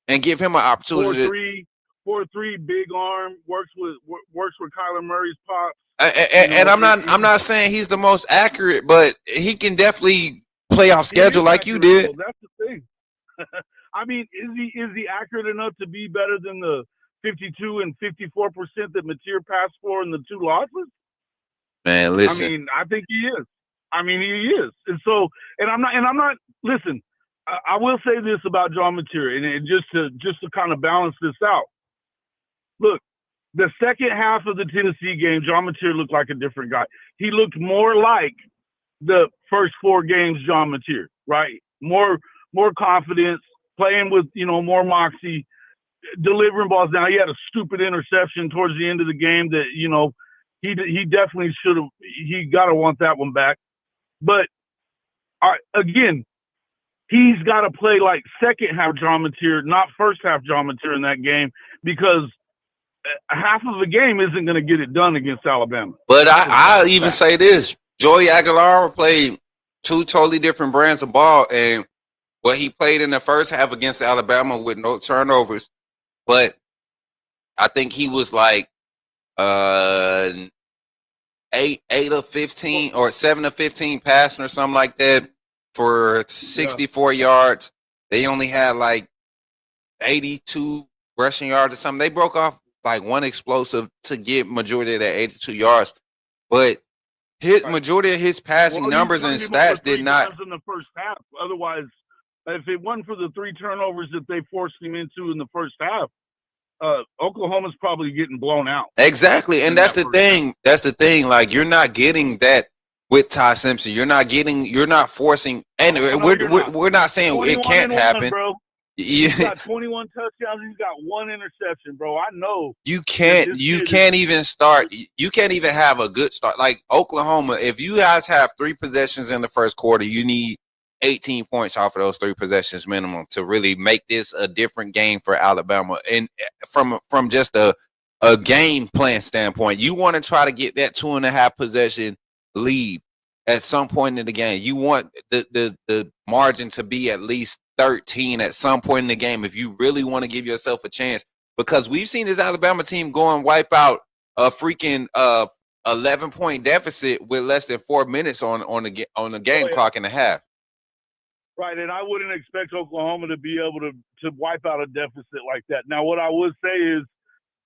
and give him an opportunity? 4-3, big arm, works with Kyler Murray's pop. And I'm not saying he's the most accurate, but he can definitely play off schedule like you did. Well, that's the thing. I mean, is he accurate enough to be better than the 52 and 54% that Mateer passed for in the 2 losses? Man, listen. I mean, I think he is. He is. And so, I'm not. Listen, I will say this about John Mateer, and just to kind of balance this out. Look, the second half of the Tennessee game, John Mateer looked like a different guy. He looked more like the first 4 games, John Mateer, right? More confidence, playing with more moxie, delivering balls. Now he had a stupid interception towards the end of the game that he definitely should have. He got to want that one back. But again, he's got to play like second half John Mateer, not first half John Mateer in that game, because half of the game isn't going to get it done against Alabama. But I'll even say this. Joey Aguilar played 2 totally different brands of ball, and what he played in the first half against Alabama with no turnovers, but I think he was like 8 of 15 or 7 of 15 passing or something like that for 64 yards. They only had like 82 rushing yards or something. They broke off like one explosive to get majority of that 82 yards, but his majority of his passing numbers and stats did not. In the first half. Otherwise, if it wasn't for the 3 turnovers that they forced him into in the first half, Oklahoma's probably getting blown out. Exactly, and that's the thing. That's the thing. Like, you're not getting that with Ty Simpson. You're not forcing, and we're not saying it can't happen. Bro. Yeah. He's got 21 touchdowns. He's got 1 interception, bro. I know. You can't even start. You can't even have a good start. Like Oklahoma, if you guys have 3 possessions in the first quarter, you need 18 points off of those 3 possessions minimum to really make this a different game for Alabama. And from just a game plan standpoint, you want to try to get that 2.5 possession lead at some point in the game. You want the margin to be at least 13 at some point in the game if you really want to give yourself a chance, because we've seen this Alabama team go and wipe out a freaking 11-point deficit with less than 4 minutes on the game clock and a half. Right, and I wouldn't expect Oklahoma to be able to wipe out a deficit like that. Now, what I would say is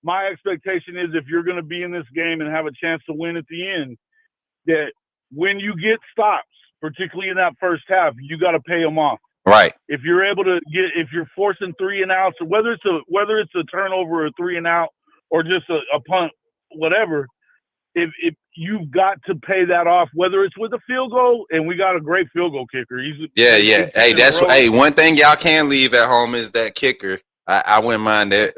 my expectation is if you're going to be in this game and have a chance to win at the end, that when you get stops, particularly in that first half, you got to pay them off. Right. If you're able to if you're forcing 3 and outs, or whether it's a turnover or 3 and out, or just a punt, whatever, if you've got to pay that off, whether it's with a field goal, and we got a great field goal kicker. Yeah. Hey, one thing y'all can leave at home is that kicker. I wouldn't mind that.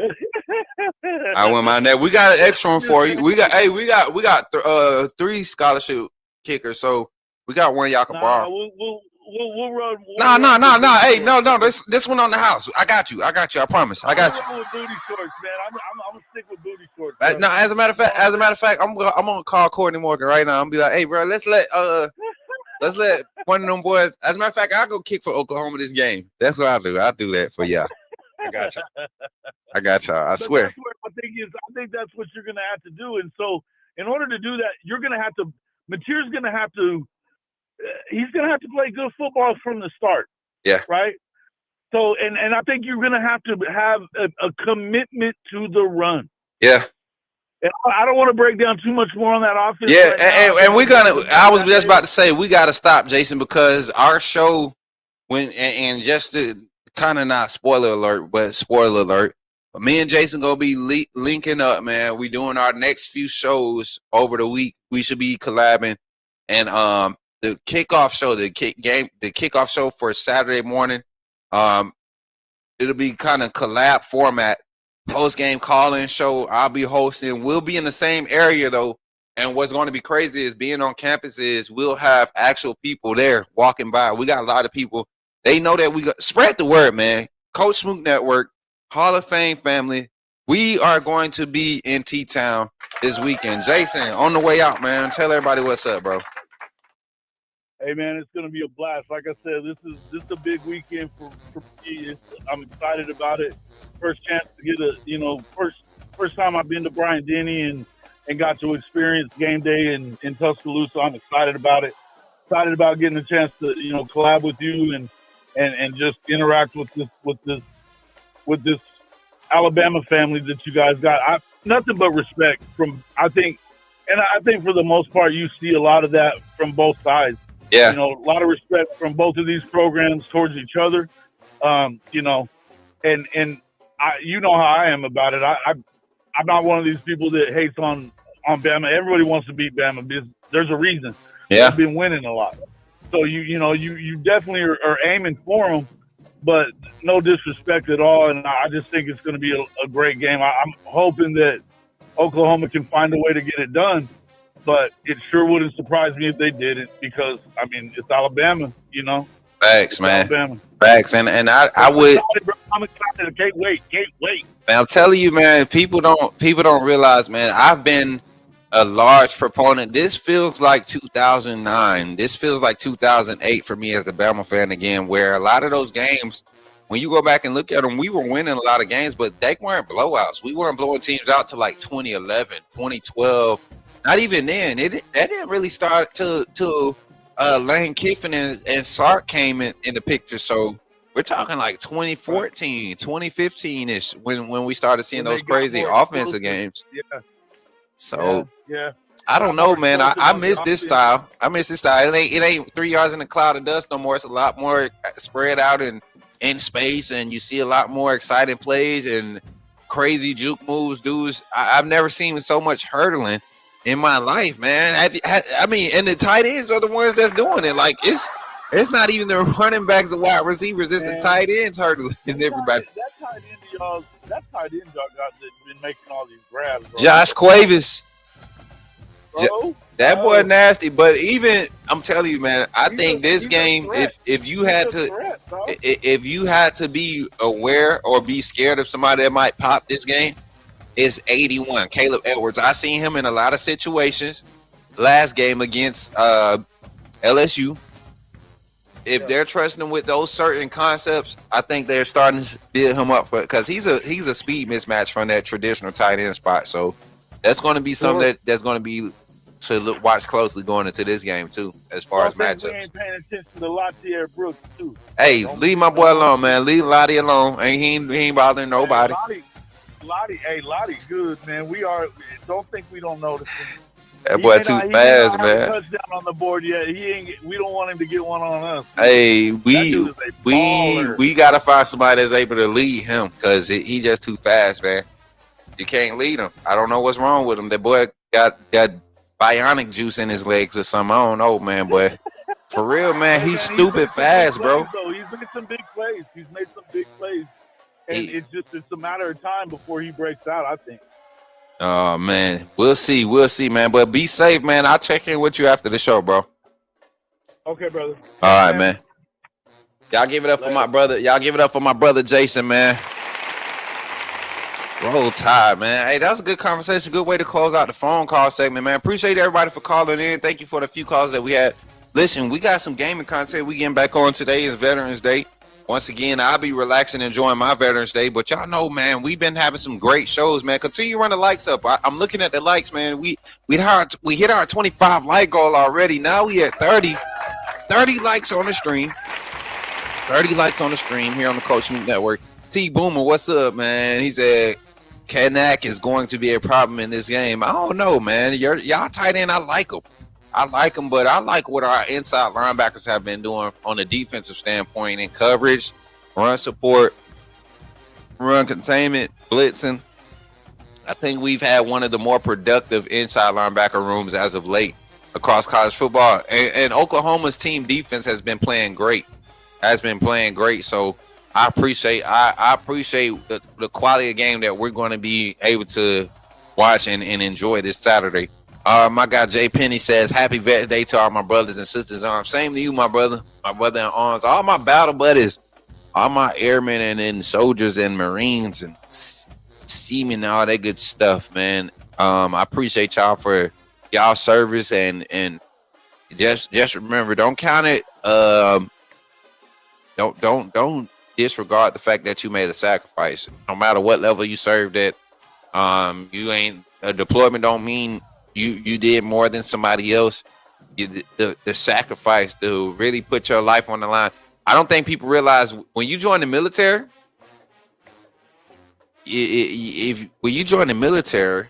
I wouldn't mind that. We got an extra one for you. We got 3 scholarship kickers, so we got one y'all can borrow. We'll run. No. Hey, no. This one on the house. I got you. I promise. I got you. With booty shorts, man. I'm gonna stick with booty shorts. No, as a matter of fact, I'm gonna call Courtney Morgan right now. I'm gonna be like, hey, bro, let's let one of them boys. As a matter of fact, I'll go kick for Oklahoma this game. That's what I'll do. I'll do that for y'all. I got y'all. I swear. That's what I think that's what you're gonna have to do. And so, in order to do that, you're gonna have to. Mateer's gonna have to. He's going to have to play good football from the start. Yeah. Right? So, and I think you're going to have a commitment to the run. Yeah. And I don't want to break down too much more on that offense. Yeah, right and we're going to – I was just about to say we got to stop, Jason, because our show – and just to kind of not spoiler alert, but spoiler alert, but me and Jason going to be linking up, man. We doing our next few shows over the week. We should be collabing. And the kickoff show, the kickoff show for Saturday morning, it'll be kind of collab format, post-game call-in show. I'll be hosting. We'll be in the same area, though, and what's going to be crazy is being on campus is we'll have actual people there walking by. We got a lot of people. They know that we got – spread the word, man. Coach Smook Network, Hall of Fame family, we are going to be in T-Town this weekend. Jason, on the way out, man, tell everybody what's up, bro. Hey, man, it's going to be a blast. Like I said, this is a big weekend for me. I'm excited about it. First chance to get first time I've been to Bryant-Denny and got to experience game day in Tuscaloosa. I'm excited about it. Excited about getting a chance to, collab with you and just interact with this Alabama family that you guys got. Nothing but respect I think for the most part, you see a lot of that from both sides. Yeah. A lot of respect from both of these programs towards each other. And I, how I am about it. I'm not one of these people that hates on Bama. Everybody wants to beat Bama because there's a reason. Yeah. They've been winning a lot. So you definitely are aiming for them, but no disrespect at all. And I just think it's going to be a great game. I'm hoping that Oklahoma can find a way to get it done. But it sure wouldn't surprise me if they did it because, it's Alabama, Facts, man. Alabama. Facts. And I would – I'm excited. I can't wait. Man, I'm telling you, man, people don't realize, man, I've been a large proponent. This feels like 2009. This feels like 2008 for me as a Bama fan again, where a lot of those games, when you go back and look at them, we were winning a lot of games, but they weren't blowouts. We weren't blowing teams out to like 2011, 2012. Not even then. That didn't really start till Lane Kiffin and Sark came in the picture. So We're talking like 2014, 2015-ish when we started seeing When those they got crazy more offensive explosive. games. Yeah, So yeah. I don't Got know, more man. explosive I on the miss this offense. style. I miss this style. It ain't 3 yards in a cloud of dust no more. It's a lot more spread out and in space, and you see a lot more exciting plays and crazy juke moves, dudes. I've never seen so much hurdling in my life, man. I mean, and the tight ends are the ones that's doing it. Like it's not even the running backs, the wide receivers. It's the tight ends hurdling everybody. That tight end y'all got that's been making all these grabs, bro. Josh Cuevas. Bro, That boy nasty, but even I'm telling you, man, I think this he's a game, threat. if you had to be aware or be scared of somebody that might pop this game, it's 81. Caleb Edwards. I seen him in a lot of situations. Last game against LSU. If they're trusting him with those certain concepts, I think they're starting to build him up for it because he's a speed mismatch from that traditional tight end spot. So that's going to be something that's going to be to watch closely going into this game too, as far as matchups. We ain't paying attention to Latier Brooks too. Hey, leave my boy alone, man. Leave Lottie alone. He ain't bothering nobody. Lottie, good man. Don't think we don't notice him. That boy too fast, man. A touchdown on the board yet. We don't want him to get one on us. Hey, we gotta find somebody that's able to lead him because he just too fast, man. You can't lead him. I don't know what's wrong with him. That boy got bionic juice in his legs or something. I don't know, man, but for real, man, he's stupid fast, bro. He's made some big plays. And it's a matter of time before he breaks out, I think. Oh man, we'll see, man. But be safe, man. I'll check in with you after the show, bro. Okay, brother. All right, man. Y'all give it up for my brother. Y'all give it up for my brother Jason, man. Roll Tide, man. Hey, that was a good conversation. Good way to close out the phone call segment, man. Appreciate everybody for calling in. Thank you for the few calls that we had. Listen, we got some gaming content we getting back on today. Is Veterans Day. Once again, I'll be relaxing, enjoying my Veterans Day. But y'all know, man, we've been having some great shows, man. Continue to run the likes up. I'm looking at the likes, man. We hit our 25 like goal already. Now we at 30 likes on the stream. 30 likes on the stream here on the Coach Smook Network. T Boomer, what's up, man? He said Kanak is going to be a problem in this game. I don't know, man. Y'all tight end, I like them, but I like what our inside linebackers have been doing on the defensive standpoint in coverage, run support, run containment, blitzing. I think we've had one of the more productive inside linebacker rooms as of late across college football. And Oklahoma's team defense has been playing great. So I appreciate the quality of game that we're going to be able to watch and enjoy this Saturday. My guy Jay Penny says, happy Vet Day to all my brothers and sisters in arms. Same to you, my brother in arms. All my battle buddies, all my airmen and soldiers and Marines and seamen and all that good stuff, man. I appreciate y'all for y'all service and just remember, don't count it. Don't disregard the fact that you made a sacrifice. No matter what level you served at, a deployment don't mean you did more than somebody else. The sacrifice to really put your life on the line. I don't think people realize when you join the military. When you join the military,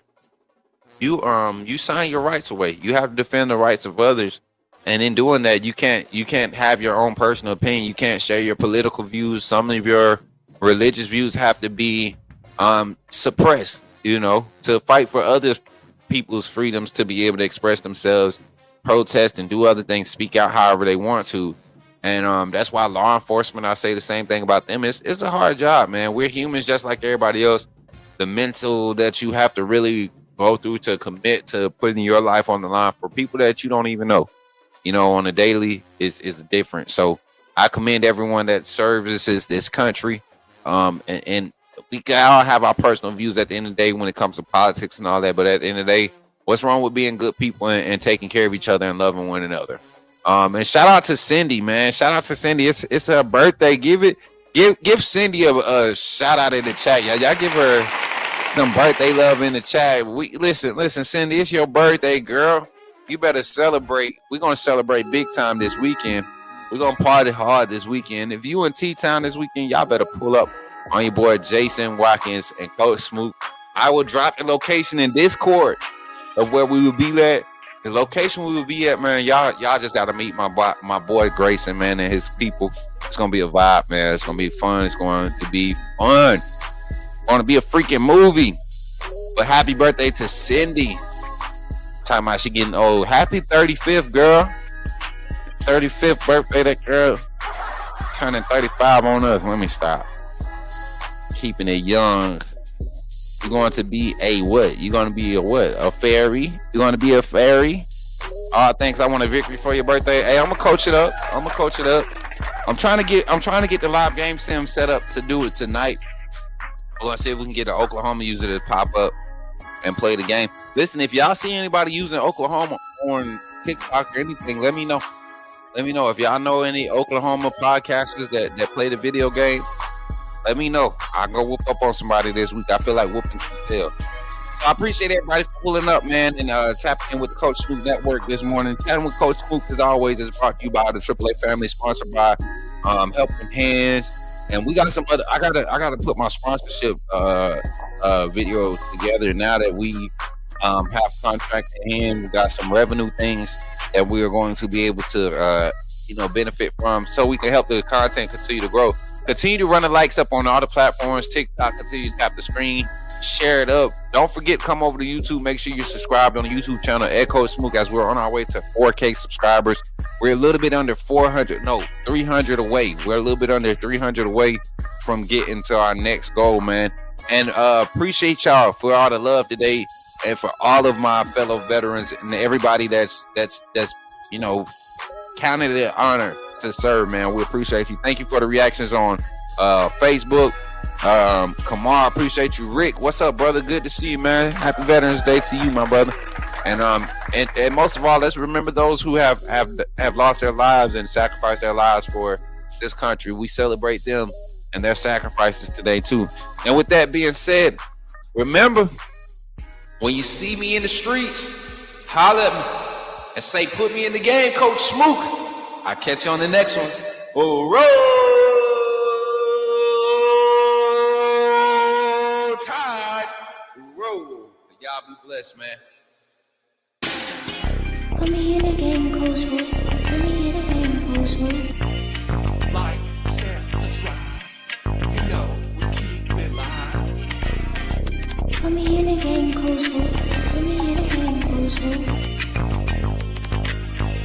you sign your rights away. You have to defend the rights of others, and in doing that, you can't have your own personal opinion. You can't share your political views. Some of your religious views have to be suppressed. To fight for others. People's freedoms to be able to express themselves, protest, and do other things, speak out however they want to. And that's why law enforcement, I say the same thing about them. It's a hard job, man. We're humans just like everybody else. The mental that you have to really go through to commit to putting your life on the line for people that you don't even know, on a daily is different. So I commend everyone that services this country. And we can all have our personal views at the end of the day when it comes to politics and all that. But at the end of the day, what's wrong with being good people and taking care of each other and loving one another? And shout out to Cindy, man. Shout out to Cindy. It's her birthday. Give Cindy a shout out in the chat. Y'all give her some birthday love in the chat. Listen, Cindy, it's your birthday, girl. You better celebrate. We're gonna celebrate big time this weekend We're gonna party hard this weekend. If you in T-Town this weekend, y'all better pull up on your boy Jason Watkins and Coach Smook. I will drop the location in Discord of where we will be at. The location we will be at, man, y'all just gotta meet my boy Grayson, man, and his people. It's gonna be a vibe, man. It's gonna be fun. It's going to be fun. It's gonna be a freaking movie. But happy birthday to Cindy. Talking about she getting old. Happy 35th, girl. 35th birthday, that girl. Turning 35 on us. Let me stop. Keeping it young. You're going to be a what? You're going to be a what? A fairy? You're going to be a fairy? Thanks. I want a victory for your birthday. Hey, I'm gonna coach it up. I'm trying to get the live game sim set up to do it tonight. We're gonna see if we can get an Oklahoma user to pop up and play the game. Listen, if y'all see anybody using Oklahoma on TikTok or anything, let me know. Let me know if y'all know any Oklahoma podcasters that play the video game. Let me know. I'll go whoop up on somebody this week. I feel like whooping some tail. So I appreciate everybody for pulling up, man, and tapping in with the Coach Smook Network this morning. Chatting with Coach Smook, as always, is brought to you by the AAA family, sponsored by Helping Hands. And we got some other. I gotta put my sponsorship video together now that we have contract in hand. We got some revenue things that we are going to be able to benefit from, so we can help the content continue to grow. Continue to run the likes up on all the platforms. TikTok, continue to tap the screen, share it up. Don't forget, come over to YouTube. Make sure you're subscribed on the YouTube channel at Coach Smook, as we're on our way to 4K subscribers. We're a little bit under 300 away. We're a little bit under 300 away from getting to our next goal, man. And appreciate y'all for all the love today, and for all of my fellow veterans and everybody that's counted it an honor to serve, man. We appreciate you. Thank you for the reactions on Facebook. Kamar, appreciate you. Rick, what's up, brother? Good to see you, man. Happy Veterans Day to you, my brother. And most of all, let's remember those who have lost their lives and sacrificed their lives for this country. We celebrate them and their sacrifices today too. And with that being said, remember, when you see me in the streets, holler at me and say, put me in the game, Coach Smook. I'll catch you on the next one. Oh, roll tide, roll. Y'all be blessed, man. Put me in the game, Coach Smook. Put me in the game, Coach Smook. Like, share, subscribe. You know we keep it live. Put me in the game, Coach Smook. Put me in the game, Coach Smook.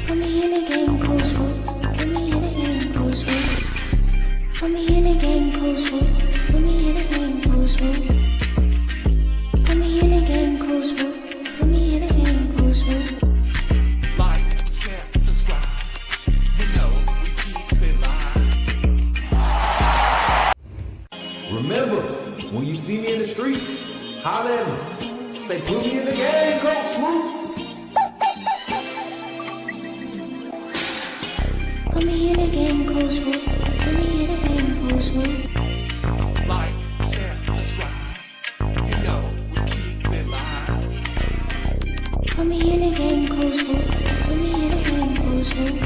Put me in the game, Coach Smook. Put me in the game, Coach Smook. Put me in the game, Coach Smook. Put me in the game, Coach Smook. Put me in the game, Coach Smook. Put me in the game, Coach Smook. Like, share, subscribe. You know we keep it live. Remember, when you see me in the streets, holler at me. Say, put me in the game, Coach Smook. Put me in the game, Coach Smook. Put me in the game, Coach Smook. Like, share, subscribe. You know we keep it live. Put me in the game, Coach Smook. Put me in the game, Coach Smook.